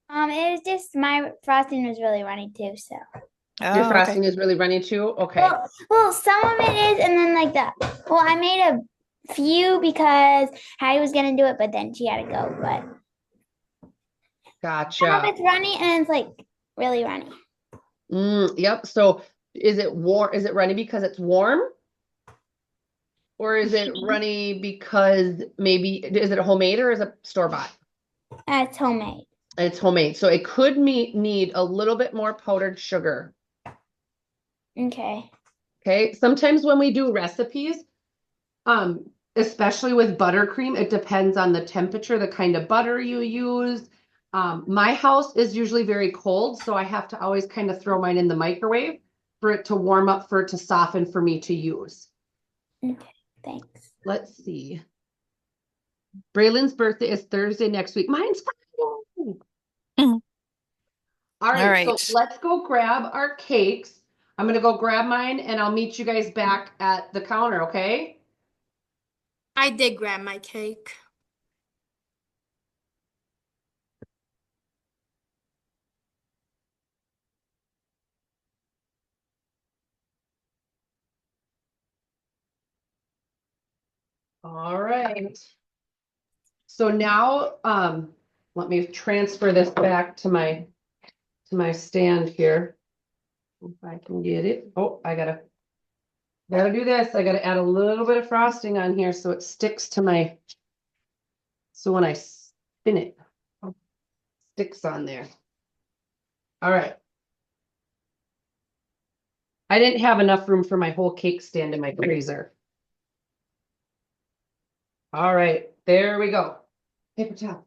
It was just my frosting was really runny too, so. Your Oh, okay. frosting is really runny too? Okay. Well, some of it is, and then like that. Well, I made a few because Hattie was gonna do it, but then she had to go. But some of Gotcha. it's runny and it's like really runny. Yep. So is it warm? Is it runny because it's warm? Or is it runny because maybe, is it homemade or is it store-bought? It's homemade. It's homemade. So it could need a little bit more powdered sugar. Okay. Okay. Sometimes when we do recipes, especially with buttercream, it depends on the temperature, the kind of butter you use. My house is usually very cold, so I have to always kind of throw mine in the microwave for it to warm up, for it to soften for me to use. Okay. Thanks. Let's see. Braylon's birthday is Thursday next week. Mine's Friday. Mhm. All right, right. so let's go grab our cakes. I'm gonna go grab mine and I'll meet you guys back at the counter, okay? I did grab my cake. All right. So now, let me transfer this back to my stand here. If I can get it. Oh, gotta do this. I gotta add a little bit of frosting on here so it sticks to my, so when I spin it, sticks on there. All right. I didn't have enough room for my whole cake stand in my freezer. All right, there we go. Paper towel.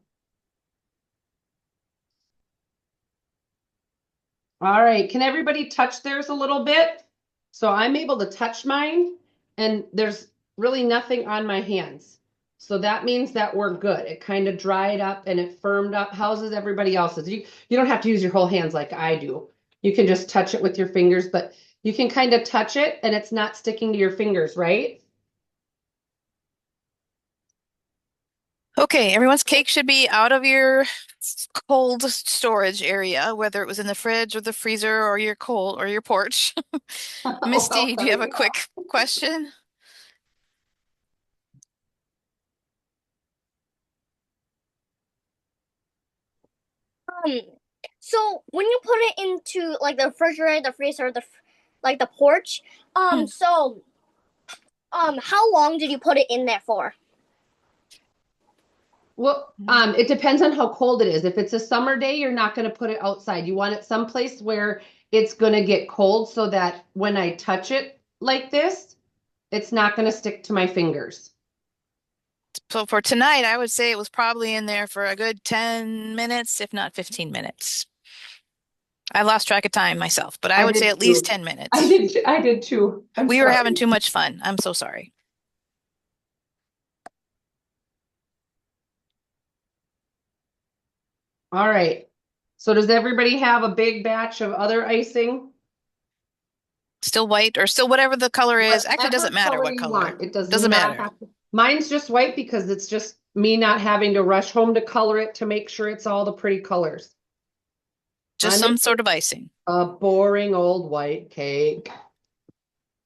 All right, can everybody touch theirs a little bit? So I'm able to touch mine and there's really nothing on my hands. So that means that we're good. It kind of dried up and it firmed up. How's everybody else's? You don't have to use your whole hands like I do. You can just touch it with your fingers, but you can kind of touch it and it's not sticking to your fingers, right? Okay, everyone's cake should be out of your cold storage area, whether it was in the fridge or the freezer or your cold or your porch. Misty, do you have a quick question? So when you put it into like the refrigerator, the freezer, like the porch, so how long did you put it in there for? Well, it depends on how cold it is. If it's a summer day, you're not going to put it outside. You want it someplace where it's going to get cold so that when I touch it like this, it's not going to stick to my fingers. So for tonight, I would say it was probably in there for a good 10 minutes, if not 15 minutes. I lost track of time myself, but I would did say at least too. 10 minutes. I did too. We were having too much fun. I'm so sorry. All right. So does everybody have a big batch of other icing? Still white or still whatever the color is. Actually, it doesn't Whatever matter what you color. want. It does Doesn't not matter. have to- Mine's just white because it's just me not having to rush home to color it to make sure it's all the pretty colors. Just I'm some making sort of icing. a boring old white cake.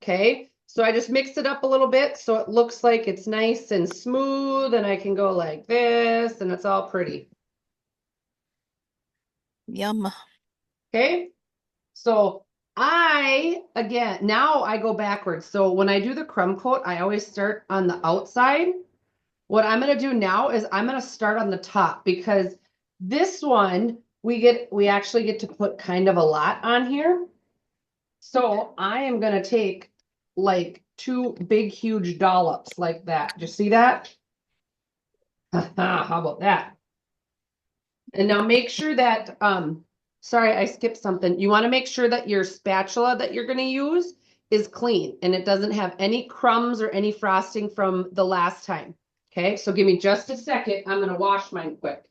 Okay, so I just mixed it up a little bit so it looks like it's nice and smooth and I can go like this and it's all pretty. Yum. Okay, so now I go backwards. So when I do the crumb coat, I always start on the outside. What I'm going to do now is I'm going to start on the top because this one, we actually get to put kind of a lot on here. So I am going to take like 2 big, huge dollops like that. Do you see that? How about that? And now make sure that, sorry, I skipped something. You want to make sure that your spatula that you're going to use is clean and it doesn't have any crumbs or any frosting from the last time. Okay, so give me just a second. I'm going to wash mine quick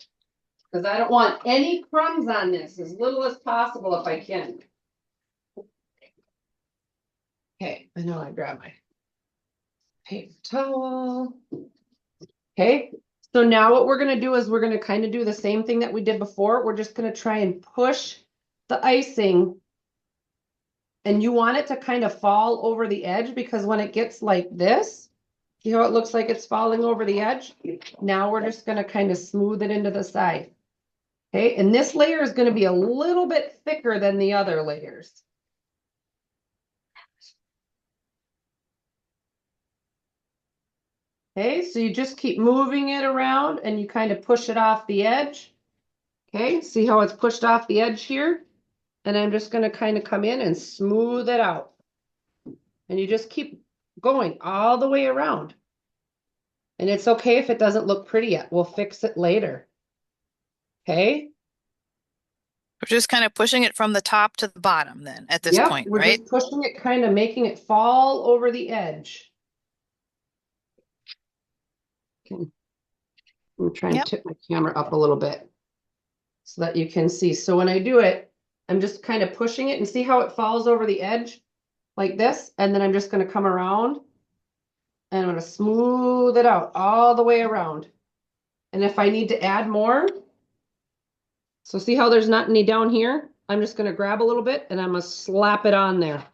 because I don't want any crumbs on this, as little as possible if I can. Okay, I know I grabbed my paper towel. Okay, so now what we're gonna do is we're gonna kind of do the same thing that we did before. We're just gonna try and push the icing. And you want it to kind of fall over the edge because when it gets like this, see how it looks like it's falling over the edge? Now we're just gonna kind of smooth it into the side. Okay, and this layer is gonna be a little bit thicker than the other layers. Okay, so you just keep moving it around and you kind of push it off the edge. Okay, see how it's pushed off the edge here? And I'm just going to kind of come in and smooth it out. And you just keep going all the way around. And it's okay if it doesn't look pretty yet. We'll fix it later. Okay? We're just kind of pushing it from the top to the bottom then at this Yep, point, we're right? just pushing it, kind of making it fall over the edge. Okay. I'm trying Yep. to tip my camera up a little bit so that you can see. So when I do it, I'm just kind of pushing it and see how it falls over the edge like this. And then I'm just going to come around and I'm going to smooth it out all the way around. And if I need to add more, so see how there's not any down here? I'm just going to grab a little bit and I'm going to slap it on there.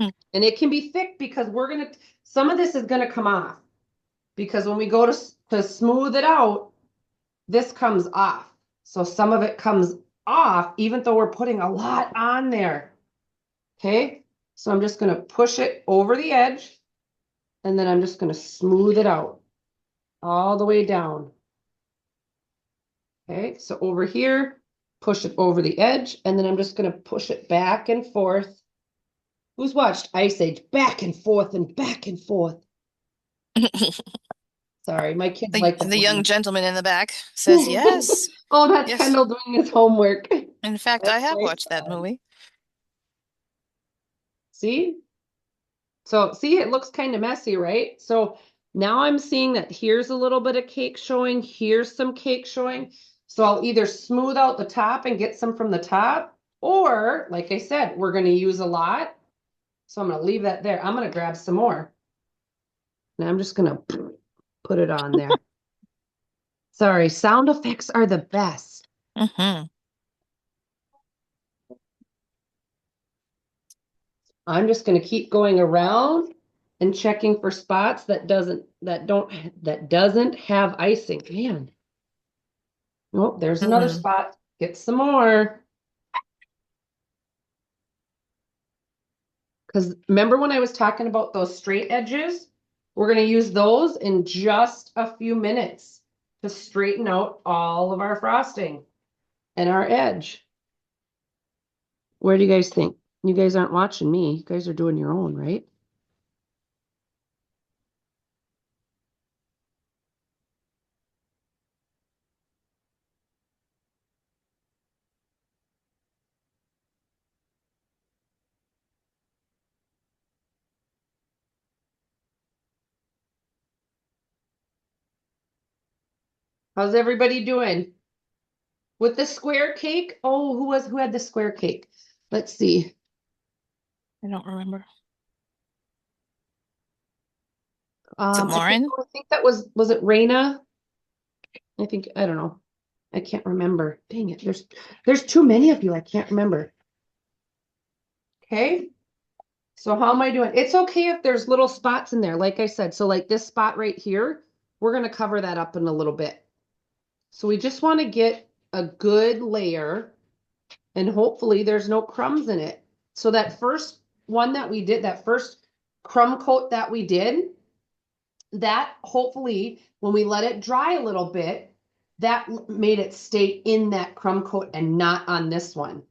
And it can be thick because we're going to, some of this is going to come off because when we go to smooth it out, this comes off. So some of it comes off, even though we're putting a lot on there. Okay, so I'm just going to push it over the edge and then I'm just going to smooth it out all the way down. Okay, so over here, push it over the edge and then I'm just going to push it back and forth. Who's watched Ice Age? Back and forth and back and forth. Sorry, my kids like The young gentleman in the back says yes. Oh, that's Yes. Kendall doing his homework. In fact, I That's have right. watched that movie. See? So see, it looks kind of messy, right? So now I'm seeing that here's a little bit of cake showing, here's some cake showing. So I'll either smooth out the top and get some from the top, or like I said, we're going to use a lot. So I'm going to leave that there. I'm going to grab some more. And I'm just going to put it on there. Sorry, sound effects are the best. Mm-hmm. I'm just going to keep going around and checking for spots that doesn't have icing. Man. Oh, there's another spot. Get some more. Because remember when I was talking about those straight edges? We're going to use those in just a few minutes to straighten out all of our frosting and our edge. Where do you guys think? You guys aren't watching me. You guys are doing your own, right? How's everybody doing? With the square cake? Oh, who had the square cake? Let's see. I don't remember. I Lauren? think that was it Raina? I don't know. I can't remember. Dang it. There's too many of you. I can't remember. Okay. So how am I doing? It's okay if there's little spots in there, like I said. So like this spot right here, we're going to cover that up in a little bit. So we just want to get a good layer and hopefully there's no crumbs in it. So that first one that we did, that first crumb coat that we did, that hopefully when we let it dry a little bit, that made it stay in that crumb coat and not on this one.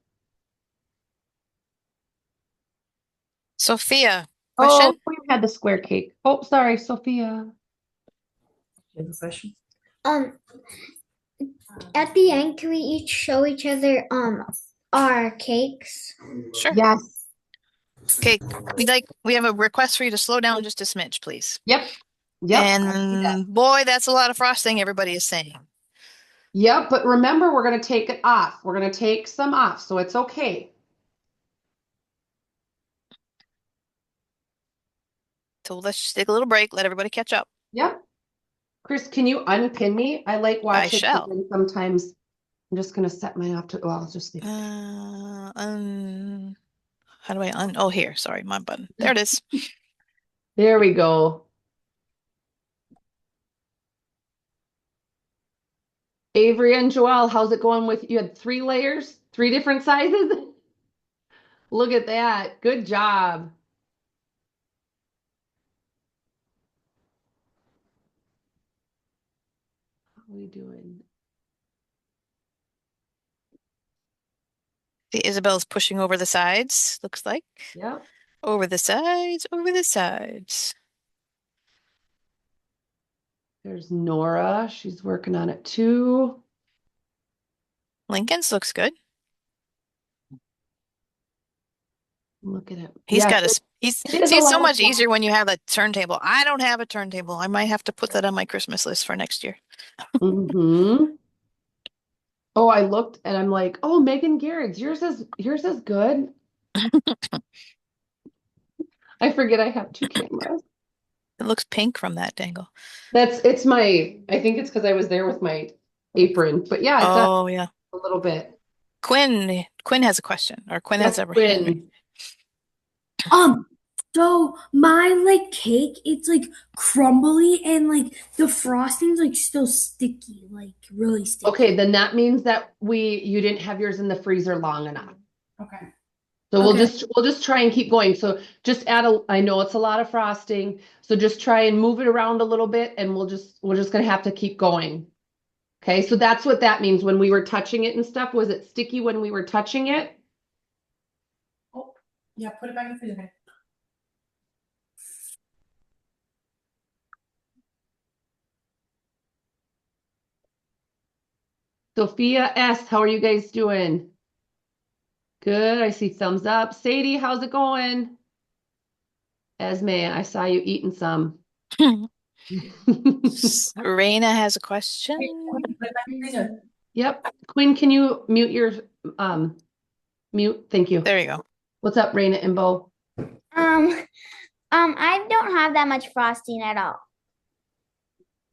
Sophia, Oh, question? we had the square cake. Oh, sorry, Sophia. You have a question? At the end, can we each show each other our cakes? Sure. Yes. Okay, we have a request for you to slow down just a smidge, please. Yep. Yep. And boy, that's a lot of frosting, everybody is saying. Yep. But remember, we're going to take it off. We're going to take some off, so it's okay. So let's just take a little break, let everybody catch up. Yep. Chris, can you unpin me? I like watching shall. and sometimes I'm just going to set mine off to, well, I'll just leave it. How do I oh, here, sorry, my button. There it is. There we go. Avery and Joelle, how's it going with you? Had 3 layers, 3 different sizes? Look at that. Good job. How are we doing? See, Isabel's pushing over the sides, looks like. Yep. Over the sides, over the sides. There's Nora. She's working on it too. Lincoln's looks good. Look at it. He's Yeah, got it is see, a it's lot so of much fun. easier when you have a turntable. I don't have a turntable. I might have to put that on my Christmas list for next year. Mm-hmm. Oh, I looked and I'm like, oh, Megan Garrett's, yours is good. I forget I have 2 cameras. It looks pink from that angle. I think it's because I was there with my apron. But yeah, it does Oh, yeah. a little bit. Quinn has a question, or Quinn has That's a hand Quinn. So my like cake, it's like crumbly and like the frosting's like still sticky, like really sticky. Okay, then that means that you didn't have yours in the freezer long enough. Okay. So we'll Okay. just try and keep going. So just I know it's a lot of frosting, so just try and move it around a little bit and we're just gonna have to keep going. Okay, so that's what that means when we were touching it and stuff. Was it sticky when we were touching it? Oh, yeah, put it back in the freezer. Sophia S, how are you guys doing? Good, I see thumbs up. Sadie, how's it going? Esme, I saw you eating some. Raina has a question. Yep. Quinn, can you mute your mute? Thank you. There you go. What's up, Raina and Bo? I don't have that much frosting at all.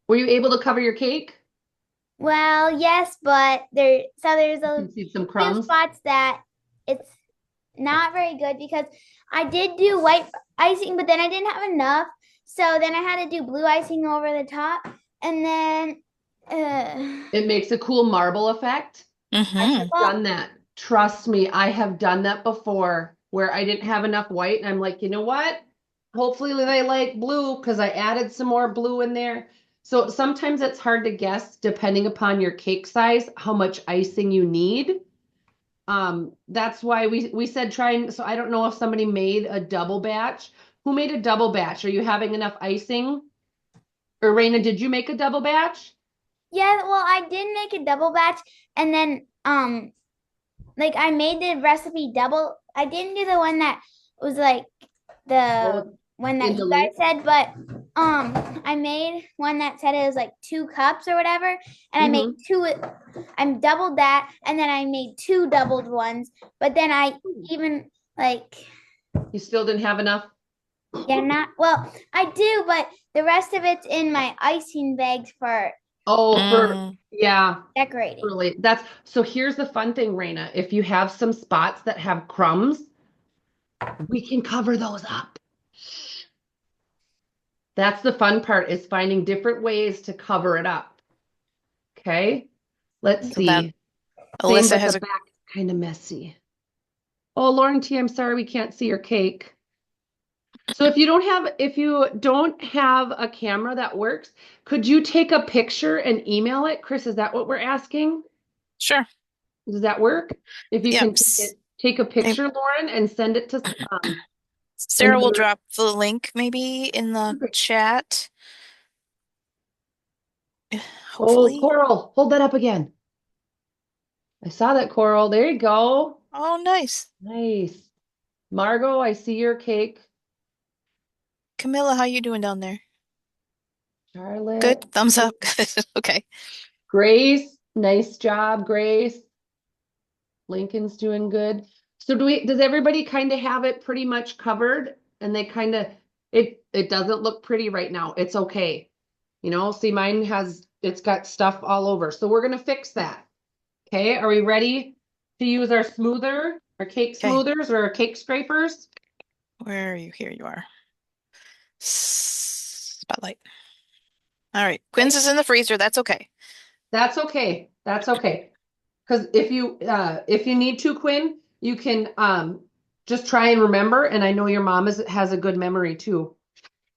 Were you able to cover your cake? Well, yes, but there's You a can see some few crumbs. spots that it's not very good because I did do white icing, but then I didn't have enough. So then I had to do blue icing over the top, and then It makes a cool marble effect. Mm-hmm. Done that. Trust me, I have done that before where I didn't have enough white and I'm like, you know what? Hopefully they like blue because I added some more blue in there. So sometimes it's hard to guess depending upon your cake size, how much icing you need. That's why we said so I don't know if somebody made a double batch. Who made a double batch? Are you having enough icing? Or Raina, did you make a double batch? yeah, well, I did make a double batch, and then like I made the recipe double. I didn't do the one that was like the one that you guys said, but I made one that said it was like 2 cups or whatever, and I made 2. I doubled that, and then I made 2 doubled ones. But then I even like You still didn't have enough? not well. I do, but the rest of it's in my icing bags for Yeah. decorating. Really, so here's the fun thing, Raina. If you have some spots that have crumbs, we can cover those up. That's the fun part, is finding different ways to cover it up. Okay, let's see. Alyssa Same, has but the back is kind of messy. Oh, Lauren T, I'm sorry we can't see your cake. So if you don't have a camera that works, could you take a picture and email it? Chris, is that what we're asking? Sure. Does that work? If you can take a picture, Lauren, and send it to Sarah will drop the link maybe in the chat. Oh, Hopefully. Coral, hold that up again. I saw that, Coral. There you go. Oh, nice. Nice. Margot, I see your cake. Camilla, how you doing down there? Charlotte. Good. Thumbs up. Okay. Grace, nice job, Grace. Lincoln's doing good. So does everybody kind of have it pretty much covered? And they kind of, it doesn't look pretty right now. It's okay. You know, see mine it's got stuff all over. So we're going to fix that. Okay. Are we ready to use our smoother, our cake Okay. smoothers or our cake scrapers? Where are you? Here you are. Spotlight. All right. Quinn's is in the freezer. That's okay. That's okay. That's okay. Because if you need to, Quinn, you can just try and remember. And I know your mom has a good memory too,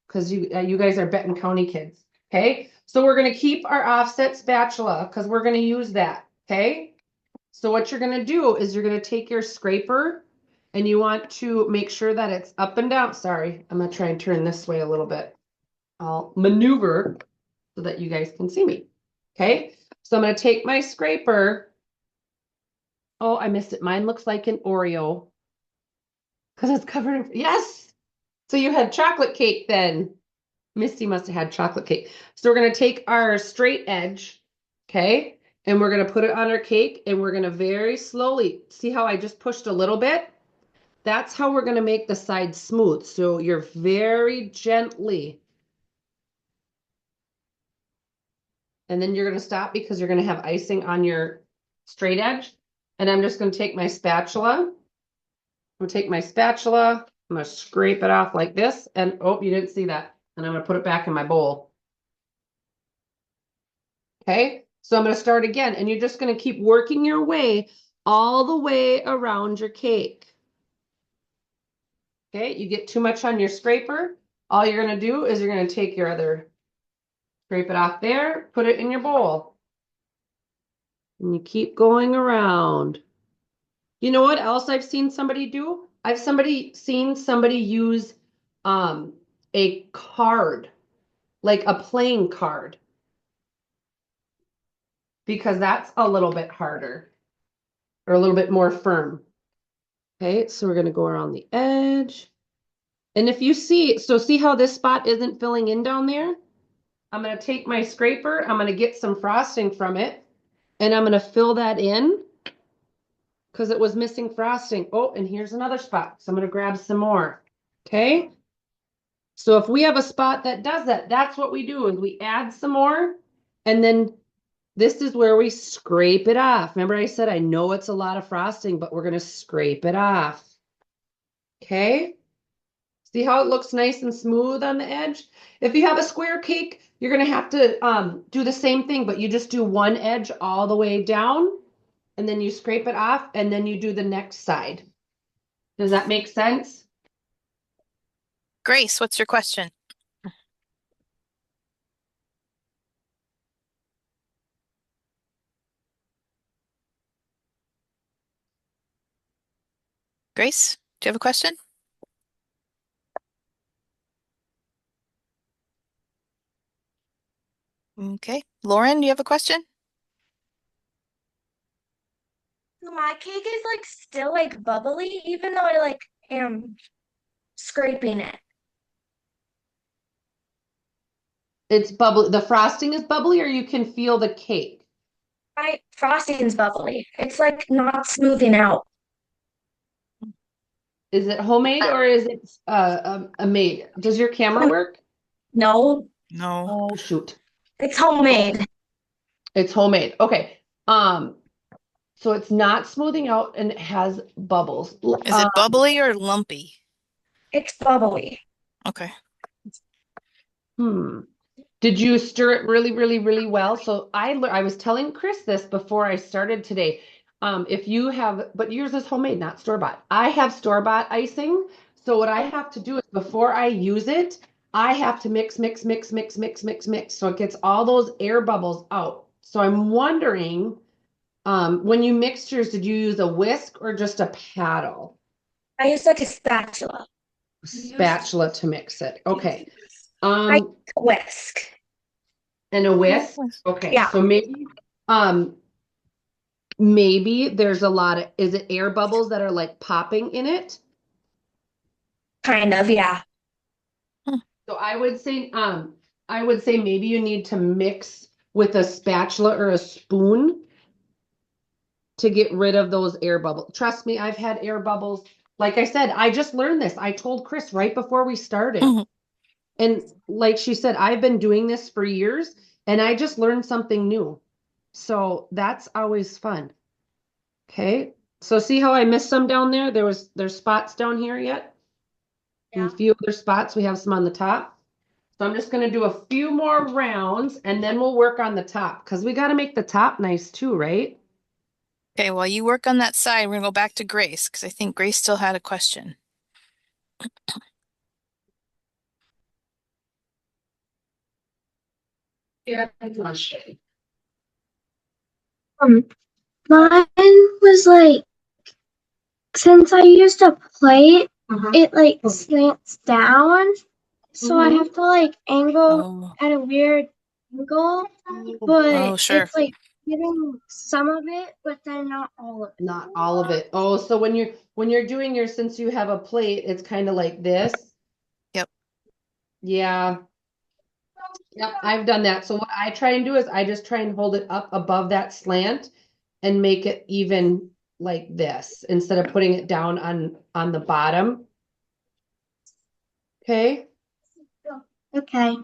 because you guys are Benton County kids. Okay, so we're gonna keep our offset spatula because we're gonna use that. Okay, so what you're gonna do is you're gonna take your scraper and you want to make sure that it's up and down. Sorry, I'm gonna try and turn this way a little bit. I'll maneuver so that you guys can see me. Okay, so I'm gonna take my scraper. Oh, I missed it. Mine looks like an Oreo because it's covered in, yes. So you had chocolate cake then. Misty must have had chocolate cake. So we're going to take our straight edge, okay, and we're going to put it on our cake and we're going to very slowly, see how I just pushed a little bit? That's how we're going to make the side smooth. So you're very gently. And then you're going to stop because you're going to have icing on your straight edge. And I'm just going to take my spatula. I'm going to take my spatula. I'm going to scrape it off like this. And oh, you didn't see that. And I'm going to put it back in my bowl. Okay, so I'm going to start again. And you're just going to keep working your way all the way around your cake. Okay, you get too much on your scraper. All you're going to do is you're going to take your other, scrape it off there, put it in your bowl. And you keep going around. You know what else I've seen somebody do? I've seen somebody use a card, like a playing card, because that's a little bit harder or a little bit more firm. Okay, so we're going to go around the edge. And if you see, so see how this spot isn't filling in down there? I'm going to take my scraper, I'm going to get some frosting from it, and I'm going to fill that in because it was missing frosting. Oh, and here's another spot. So I'm going to grab some more. Okay. So if we have a spot that does that, that's what we do is we add some more, and then this is where we scrape it off. Remember I said I know it's a lot of frosting, but we're going to scrape it off. Okay. See how it looks nice and smooth on the edge? If you have a square cake, you're going to have to do the same thing, but you just do one edge all the way down, and then you scrape it off, and then you do the next side. Does that make sense? Grace, what's your question? Grace, do you have a question? Okay. Lauren, do you have a question? My cake is like still like bubbly, even though I like am scraping it. It's bubbly. The frosting is bubbly, or you can feel the cake. My frosting's bubbly. It's like not smoothing out. Is it homemade or is it a made? Does your camera work? No, No. Oh, shoot. it's homemade. It's homemade. Okay. So it's not smoothing out and it has bubbles. Is it bubbly or lumpy? It's bubbly. Okay. Did you stir it really, really, really well? So I was telling Chris this before I started today. If you have, but yours is homemade, not store-bought. I have store-bought icing. So what I have to do is before I use it, I have to mix. So it gets all those air bubbles out. So I'm wondering, when you mixed yours, did you use a whisk or just a paddle? I use like a spatula. Spatula to mix it. Okay. I whisk. And a whisk? Whisk. Okay, Yeah. so maybe there's a lot of, is it air bubbles that are like popping in it? Kind of, yeah. So I would say maybe you need to mix with a spatula or a spoon to get rid of those air bubbles. Trust me, I've had air bubbles. Like I said, I just learned this. I told Chris right before we started. Mhm. And like she said, I've been doing this for years and I just learned something new. So that's always fun. Okay. So see how I missed some down there? There's spots down here yet. And a few other spots. We have some on the top. So I'm just going to do a few more rounds and then we'll work on the top because we got to make the top nice too, right? Okay, while you work on that side, we're gonna go back to Grace because I think Grace still had a question. Yeah. Mine was like, since I used a plate, it like slants down. So I have to like angle Oh, at a weird angle, but oh, sure. it's like getting some of it, but then not all of it. Not all of it. Oh, so when you're doing your, since you have a plate, it's kind of like this. Yep. Yeah. Yep, I've done that. So what I try and do is I just try and hold it up above that slant and make it even like this instead of putting it down on the bottom. Okay. Okay.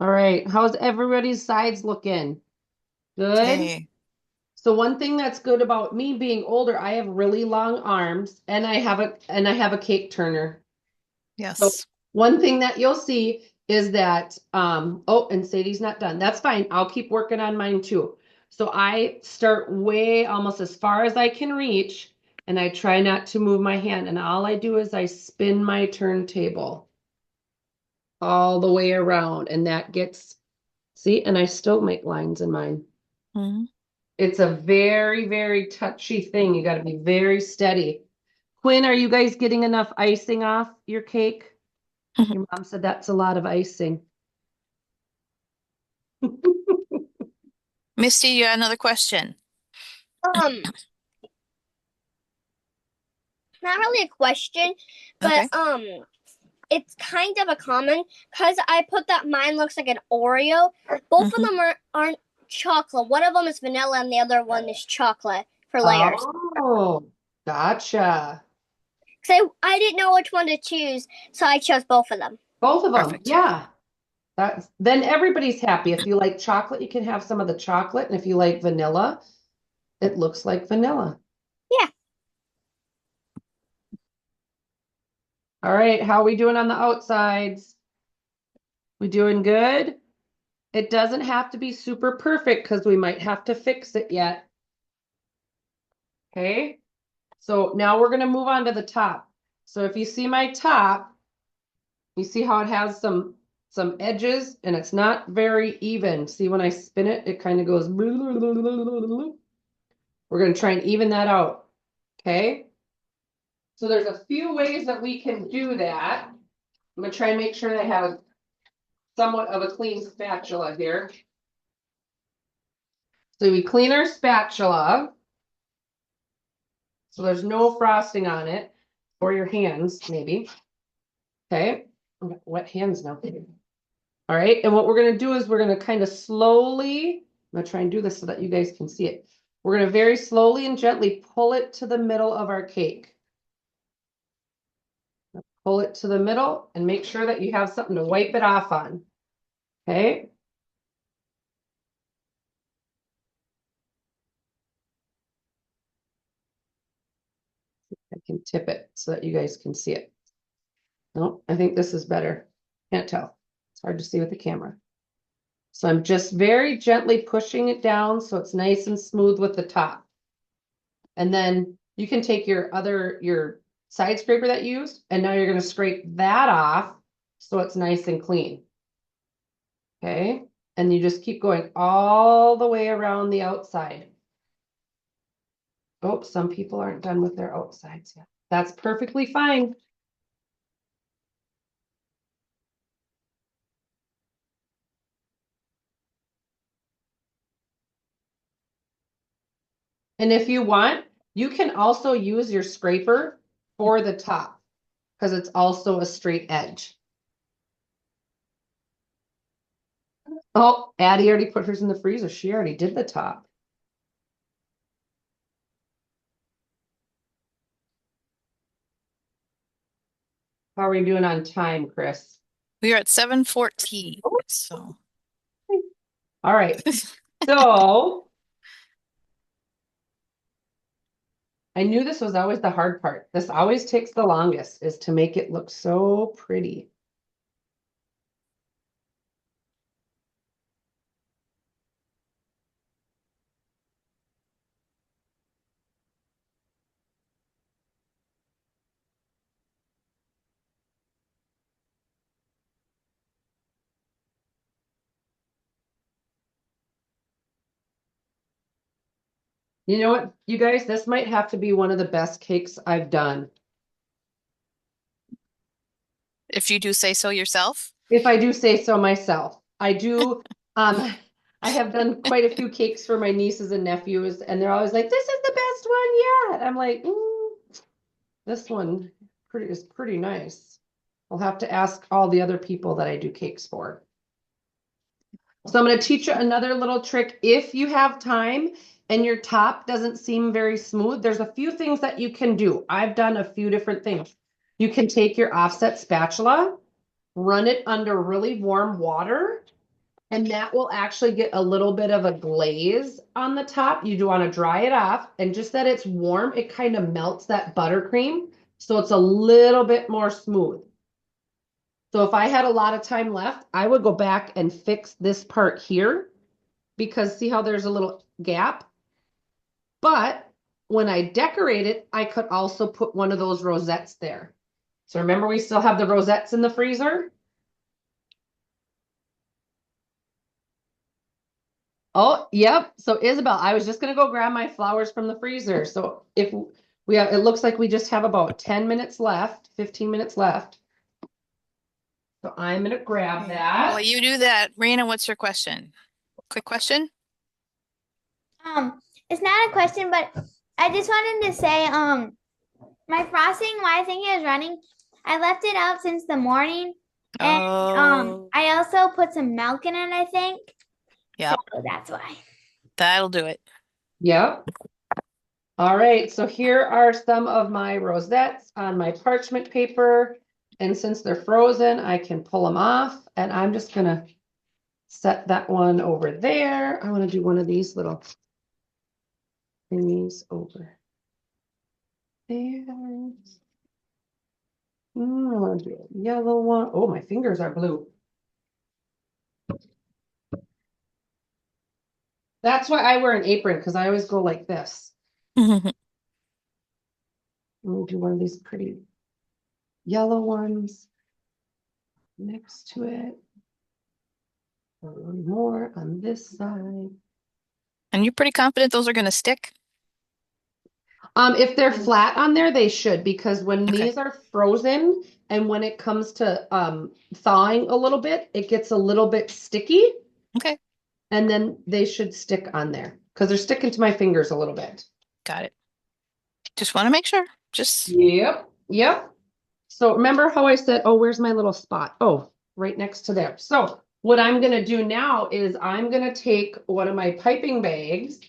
All right. How's everybody's sides looking? Good. Okay. So one thing that's good about me being older, I have really long arms and I have a cake turner. So Yes. one thing that you'll see is that oh, and Sadie's not done. That's fine. I'll keep working on mine too. So I start way almost as far as I can reach and I try not to move my hand and all I do is I spin my turntable all the way around and that gets, see, and I still make lines in mine. Mhm. It's a very, very touchy thing. You got to be very steady. Quinn, are you guys getting enough icing off your cake? Your mom said that's a lot of icing. Misty, you had another question. Not really a question, Okay. but it's kind of a common because I put that mine looks like an Oreo. Both of them aren't chocolate. One of them is vanilla and the other one is chocolate for layers. Oh, gotcha. So I didn't know which one to choose, so I chose both of them. Both of them. Perfect. Yeah. That's then everybody's happy. If you like chocolate, you can have some of the chocolate. And if you like vanilla, it looks like vanilla. Yeah. All right. How are we doing on the outsides? We doing good? It doesn't have to be super perfect because we might have to fix it yet. Okay. So now we're going to move on to the top. So if you see my top, you see how it has some edges and it's not very even. See, when I spin it, it kind of goes. We're going to try and even that out. Okay. So there's a few ways that we can do that. I'm going to try and make sure I have somewhat of a clean spatula here. So we clean our spatula. So there's no frosting on it, or your hands, maybe. Okay. I've got wet hands now. All right. And what we're going to do is we're going to kind of slowly, I'm going to try and do this so that you guys can see it. We're going to very slowly and gently pull it to the middle of our cake. Pull it to the middle and make sure that you have something to wipe it off on. Okay. I can tip it so that you guys can see it. No, I think this is better. Can't tell. It's hard to see with the camera. So I'm just very gently pushing it down so it's nice and smooth with the top. And then you can take your side scraper that you used, and now you're going to scrape that off so it's nice and clean. Okay. And you just keep going all the way around the outside. Oh, some people aren't done with their outsides yet. That's perfectly fine. And if you want, you can also use your scraper for the top because it's also a straight edge. Oh, Addie already put hers in the freezer. She already did the top. How are we doing on time, Chris? We are at 7:14. So All right. So I knew this was always the hard part. This always takes the longest, is to make it look so pretty. You know what, you guys, this might have to be one of the best cakes I've done. if you do say so yourself. If I do say so myself. I do, I have done quite a few cakes for my nieces and nephews, and they're always like, this is the best one yet. I'm like, this one is pretty nice. I'll have to ask all the other people that I do cakes for. So I'm going to teach you another little trick. If you have time and your top doesn't seem very smooth, there's a few things that you can do. I've done a few different things. You can take your offset spatula, run it under really warm water, and that will actually get a little bit of a glaze on the top. You do want to dry it off, and just that it's warm, it kind of melts that buttercream, so it's a little bit more smooth. So if I had a lot of time left, I would go back and fix this part here, because see how there's a little gap? But when I decorate it, I could also put one of those rosettes there. So remember, we still have the rosettes in the freezer? Oh, yep. So Isabel, I was just gonna go grab my flowers from the freezer. So if we have, it looks like we just have about 10 minutes left, 15 minutes left. So I'm gonna grab that. While you do that, Rena, what's your question? Quick question? It's not a question, but I just wanted to say, my frosting, why I think it was running, I left it out since the morning. And Oh, I also put some milk in it, I think. yep, So that's why. that'll do it. Yep. All right, so here are some of my rosettes on my parchment paper. And since they're frozen, I can pull them off, and I'm just gonna set that one over there. I want to do one of these little thingies over there. I want to do a yellow one. Oh, my fingers are blue. That's why I wear an apron, because I always go like this. Let me do one of these pretty yellow ones next to it. One more on this side. And you're pretty confident those are going to stick? If they're flat on there, they should, because when Okay. these are frozen and when it comes to thawing a little bit, it gets a little bit sticky. Okay, And then they should stick on there because they're sticking to my fingers a little bit. got it. Just want to make sure. Just Yep. Yep. So remember how I said, oh, where's my little spot? Oh, right next to there. So what I'm going to do now is I'm going to take one of my piping bags,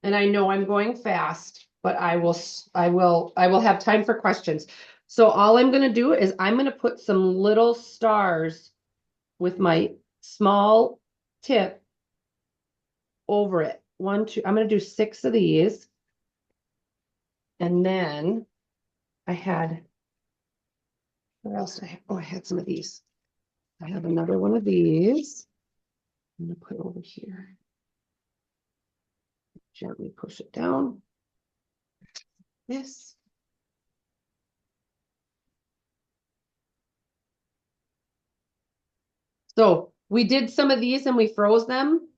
and I know I'm going fast, but I will have time for questions. So all I'm going to do is I'm going to put some little stars with my small tip over it. One, two, I'm going to do 6 of these. And then I had, what else did I have? Oh, I had some of these. I have another one of these. I'm going to put over here. Gently push it down. This. So we did some of these and we froze them.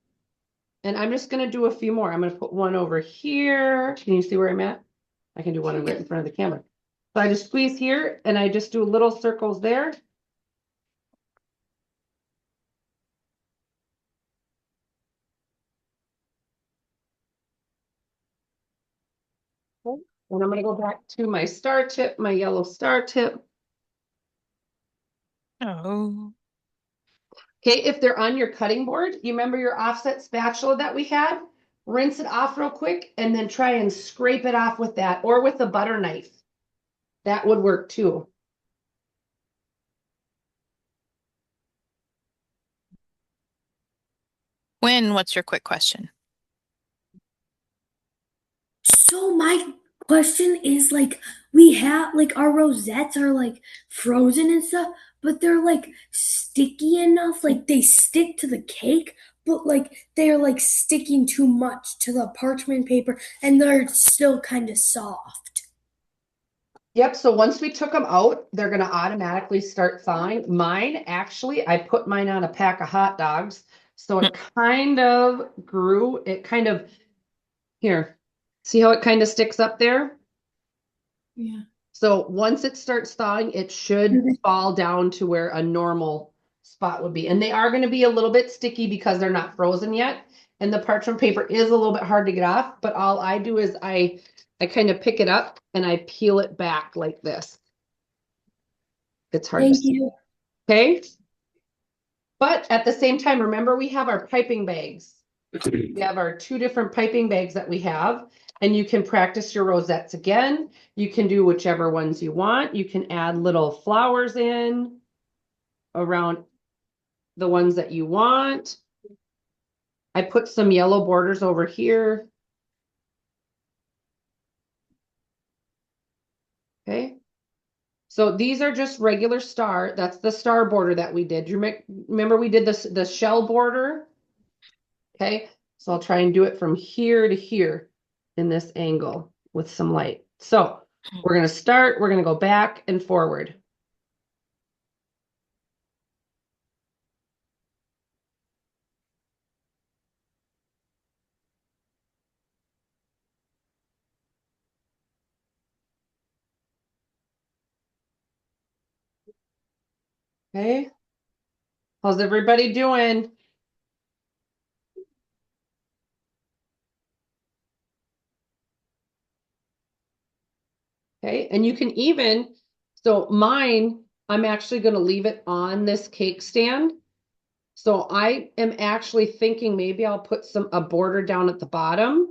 And I'm just going to do a few more. I'm going to put one over here. Can you see where I'm at? I can do one right in front of the camera. So I just squeeze here and I just do little circles there. And I'm gonna go back to my star tip, my yellow star tip. Oh. Okay, if they're on your cutting board, you remember your offset spatula that we had? Rinse it off real quick and then try and scrape it off with that or with a butter knife. That would work too. Quinn, what's your quick question? So my question is like we have like our rosettes are like frozen and stuff, but they're like sticky enough, like they stick to the cake, but like they're like sticking too much to the parchment paper and they're still kind of soft. Yep, so once we took them out, they're gonna automatically start thawing. Mine, actually, I put mine on a pack of hot dogs. So it kind of grew, it kind of, here, see how it kind of sticks up there? Yeah. So once it starts thawing, it should fall down to where a normal spot would be. And they are gonna be a little bit sticky because they're not frozen yet. And the parchment paper is a little bit hard to get off, but all I do is I kind of pick it up and I peel it back like this. It's hard to Thank see. you. Okay. But at the same time, remember we have our piping bags. We have our 2 different piping bags that we have, and you can practice your rosettes again. You can do whichever ones you want. You can add little flowers in around the ones that you want. I put some yellow borders over here. Okay. So these are just regular star. That's the star border that we did. You remember we did the shell border? Okay. So I'll try and do it from here to here in this angle with some light. So we're going to start. We're going to go back and forward. Okay. How's everybody doing? Okay. And you can even, so mine, I'm actually going to leave it on this cake stand. So I am actually thinking maybe I'll put a border down at the bottom.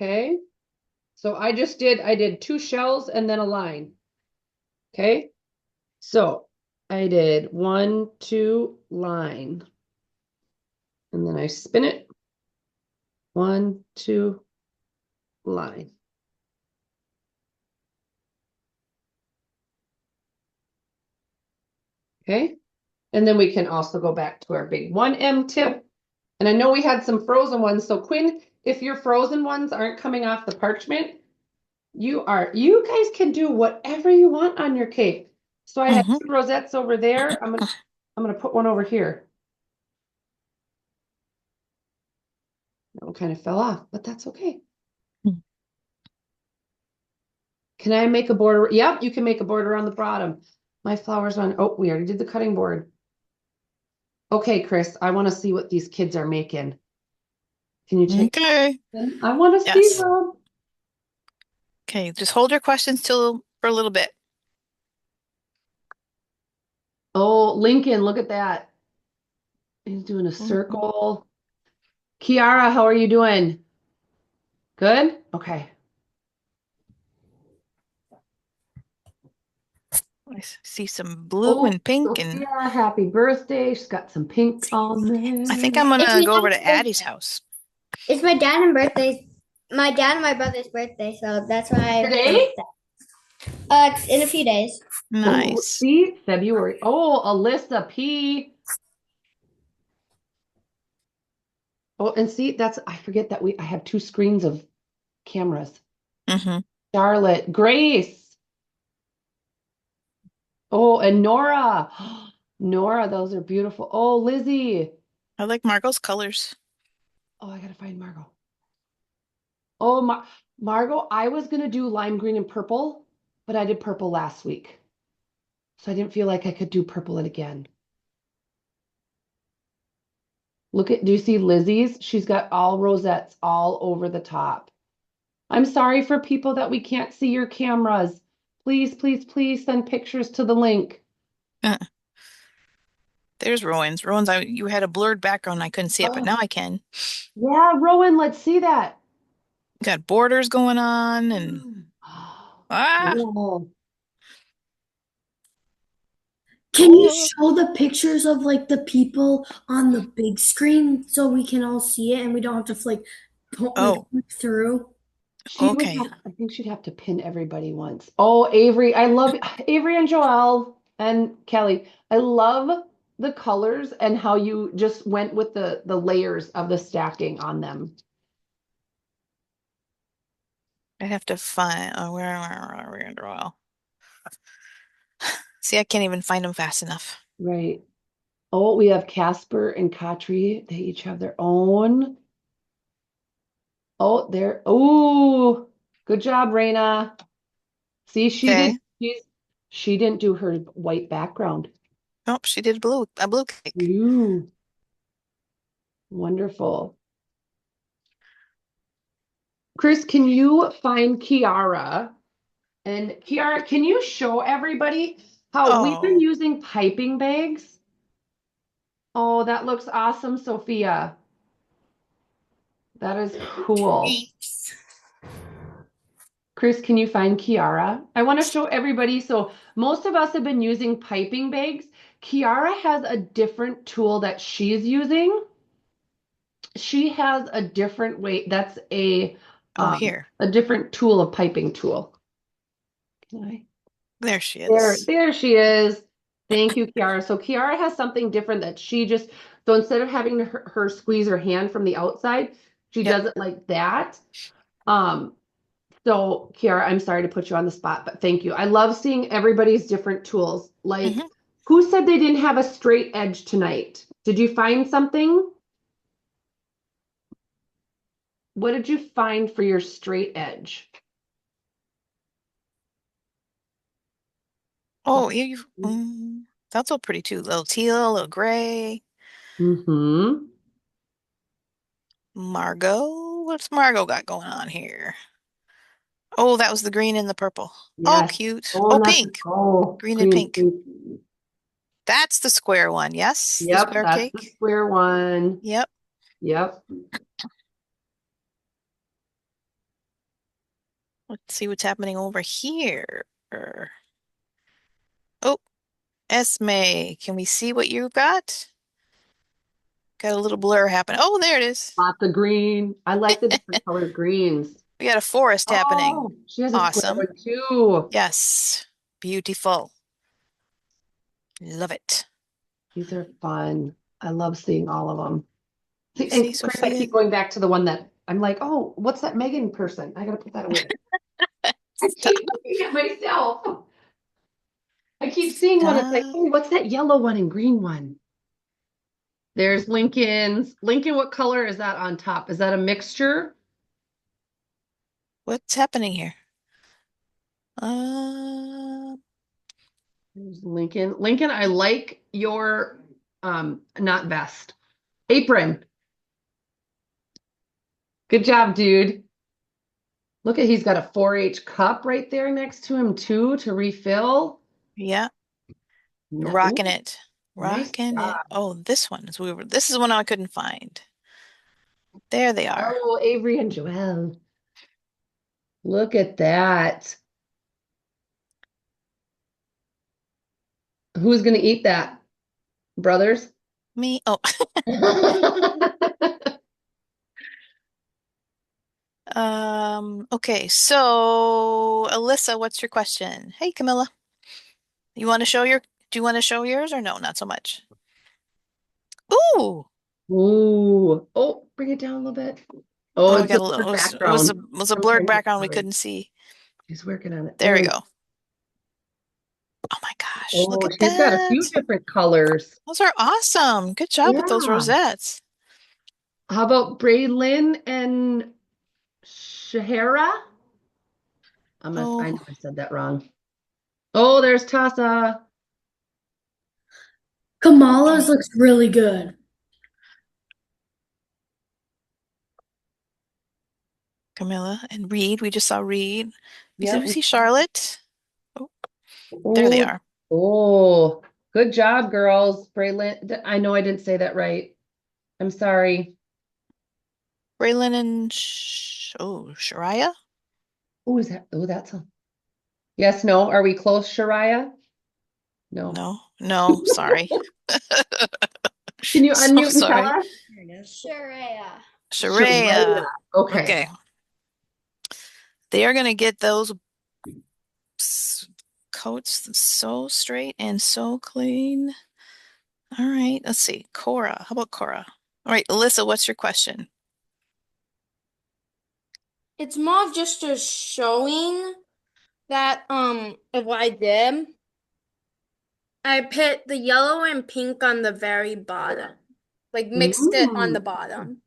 Okay. So I did 2 shells and then a line. Okay. So I did 1, 2 line. And then I spin it. 1, 2 line. Okay. And then we can also go back to our big 1M tip. And I know we had some frozen ones. So Quinn, if your frozen ones aren't coming off the parchment, you guys can do whatever you want on your cake. So I had 2 rosettes over there. I'm gonna put one over here. That one kind of fell off, but that's okay. Can I make a border? Yep, you can make a border on the bottom. My flowers on, oh, we already did the cutting board. Okay, Chris, I want to see what these kids are making. Can you take? Okay. I want to see them. Okay, just hold your questions for a little bit. Oh, Lincoln, look at that. He's doing a circle. Kiara, how are you doing? Good? Okay. I see some blue and pink and yeah, happy birthday. She's got some pink on there. I think I'm gonna go over to Addie's house. It's my dad and my dad and my brother's birthday, so that's why. Today? It's in a few days. Nice. See, February. Oh, Alyssa P. Oh, and see, I forget that I have 2 screens of cameras. Charlotte, Grace. Oh, and Nora. Nora, those are beautiful. Oh, Lizzie. I like Margot's colors. Oh, I gotta find Margot. Oh, Margot, I was gonna do lime green and purple, but I did purple last week. So I didn't feel like I could do purple again. Do you see Lizzie's? She's got all rosettes all over the top. I'm sorry for people that we can't see your cameras. Please, please, please send pictures to the link. There's Rowan's. You had a blurred background. I couldn't see it, but now I can. Yeah, Rowan, let's see that. Got borders going on and Cool. Can you show the pictures of like the people on the big screen so we can all see it and we don't have to like click through? Okay. I think she'd have to pin everybody once. Oh, Avery, I love Avery and Joelle and Kelly. I love the colors and how you just went with the layers of the stacking on them. I have to find where are we under oil? See, I can't even find them fast enough. Right. Oh, we have Casper and Katri. They each have their own. Oh, there. Oh, good job, Raina. See, she didn't do her white background. Nope, she did a blue cake. Ooh. Wonderful. Chris, can you find Kiara? And Kiara, can you show everybody how we've been using piping bags? Oh, that looks awesome, Sophia. That is cool. Thanks. Chris, can you find Kiara? I want to show everybody. So most of us have been using piping bags. Kiara has a different tool that she's using. She has a different way. That's a different tool, a piping tool. There she is. There she is. Thank you, Kiara. So Kiara has something different that so instead of having her squeeze her hand from the outside, she does it like that. So Kiara, I'm sorry to put you on the spot, but thank you. I love seeing everybody's different tools. Like, who said they didn't have a straight edge tonight? Did you find something? What did you find for your straight edge? Oh, that's all pretty too. A little teal, a little gray. Margot, what's Margot got going on here? Oh, that was the green and the purple. Oh, cute. Oh, pink. Green and pink. That's the square one, yes? Yep, the square that's cake? the square one. Yep. Yep. Let's see what's happening over here. Oh, Esme, can we see what you got? Got a little blur happening. Oh, there it is. Lots of green. I like the different colored greens. We got a forest happening. She has a square one too. Yes. Beautiful. Love it. These are fun. I love seeing all of them. See, See, and Chris, I keep going back to the one that I'm like, oh, what's that Megan person? I gotta put that away. I keep looking at myself. I keep seeing one. It's like, oh, what's that yellow one and green one? There's Lincoln's. Lincoln, what color is that on top? Is that a mixture? What's happening here? There's Lincoln. Lincoln, I like your not vest. Apron. Good job, dude. Look he's got a 4-H cup right there next to him too to refill. Yeah. Rocking it. Rocking it. Oh, this one is this is one I couldn't find. There they are. Oh, Avery and Joelle. Look at that. Who's gonna eat that? Brothers? Me? Oh. Okay, so Alyssa, what's your question? Hey, Camilla. Do you want to show yours or no? Not so much. Ooh. Ooh. Oh, bring it down a little bit. Oh, it's was a blurred background we couldn't see. She's working on it. There we go. Oh my gosh, look at she's got a few different colors. Those are awesome. Good job with those rosettes. How about Braylin and Shahara? I know I said that wrong. Oh, there's Tassa. Kamala's looks really good. Camilla and Reed. We just saw Reed. Yep. We see Charlotte. Oh, there they Oh, are. oh, good job, girls. Braylon, I know I didn't say that right. I'm sorry. Braylon and Shariah? Oh, is that? Oh, that's a. Yes, no. Are we close, Shariah? No. No, sorry. Can you So unmute and tell sorry. us? Sure, yeah. Shariah. Okay. Okay. They are going to get those coats so straight and so clean. All right, let's see. Cora. How about Cora? All right, Alyssa, what's your question? It's more of just a showing that of what I did. I put the yellow and pink on the very bottom. Like mixed it on the bottom.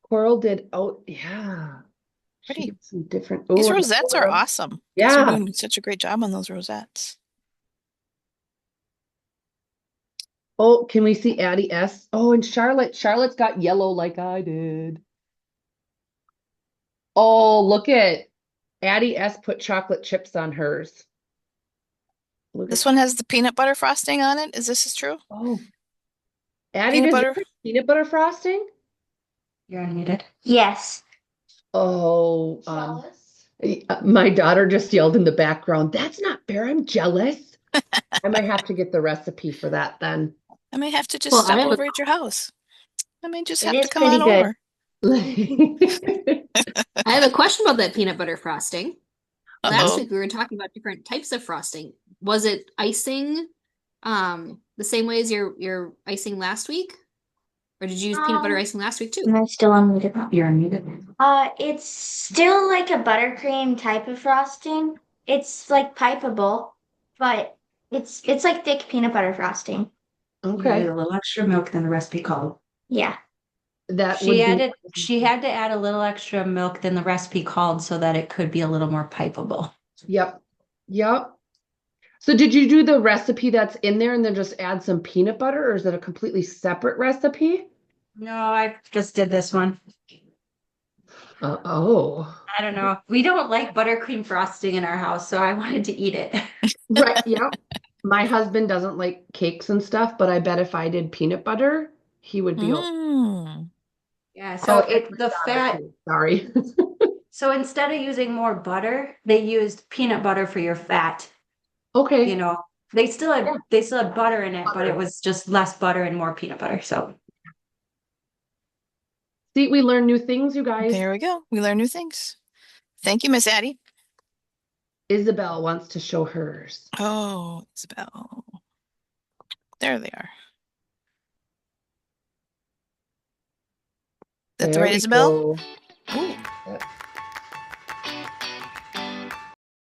Coral did. Oh, yeah. She Pretty. did some different. These Oh, rosettes are Cora. awesome. Guys are Yeah. doing such a great job on those rosettes. Oh, can we see Addie S? Oh, and Charlotte. Charlotte's got yellow like I did. Oh, look at Addie S put chocolate chips on hers. Look This at one has the peanut butter frosting on it. Is this true? Oh. Addie, Peanut does butter? yours have peanut butter frosting? You're unmuted. Yes. Oh, my daughter just yelled in the background, "That's not fair. I'm jealous." I might have to get the recipe for that then. I may have to just Well, I stop have a- over at your house. I may just It have to is come on pretty over. I have a question about that peanut butter frosting. Last Uh-oh. week we were talking about different types of frosting. Was it icing the same way as your icing last week? Or did you use peanut butter icing last week too? Am I still unmuted? You're unmuted. It's still like a buttercream type of frosting. It's like pipeable, but it's like thick peanut butter frosting. You added Okay. a little extra milk than the recipe called. Yeah. That She would be she had to add a little extra milk than the recipe called so that it could be a little more pipeable. Yep. Yep. So did you do the recipe that's in there and then just add some peanut butter, or is it a completely separate recipe? No, I just did this one. Oh. I don't know. We don't like buttercream frosting in our house, so I wanted to eat it. Right. Yep. My husband doesn't like cakes and stuff, but I bet if I did peanut butter, he would be Mm. Yeah, so Oh, the fat. sorry. So instead of using more butter, they used peanut butter for your fat. Okay. You know, they still had butter in it, but it was just less butter and more peanut butter. So See, we learn new things, you guys. There we go. We learn new things. Thank you, Miss Addie. Isabel wants to show hers. Oh, Isabel. There they are. That's There right, we Isabel? go. Ooh. Let's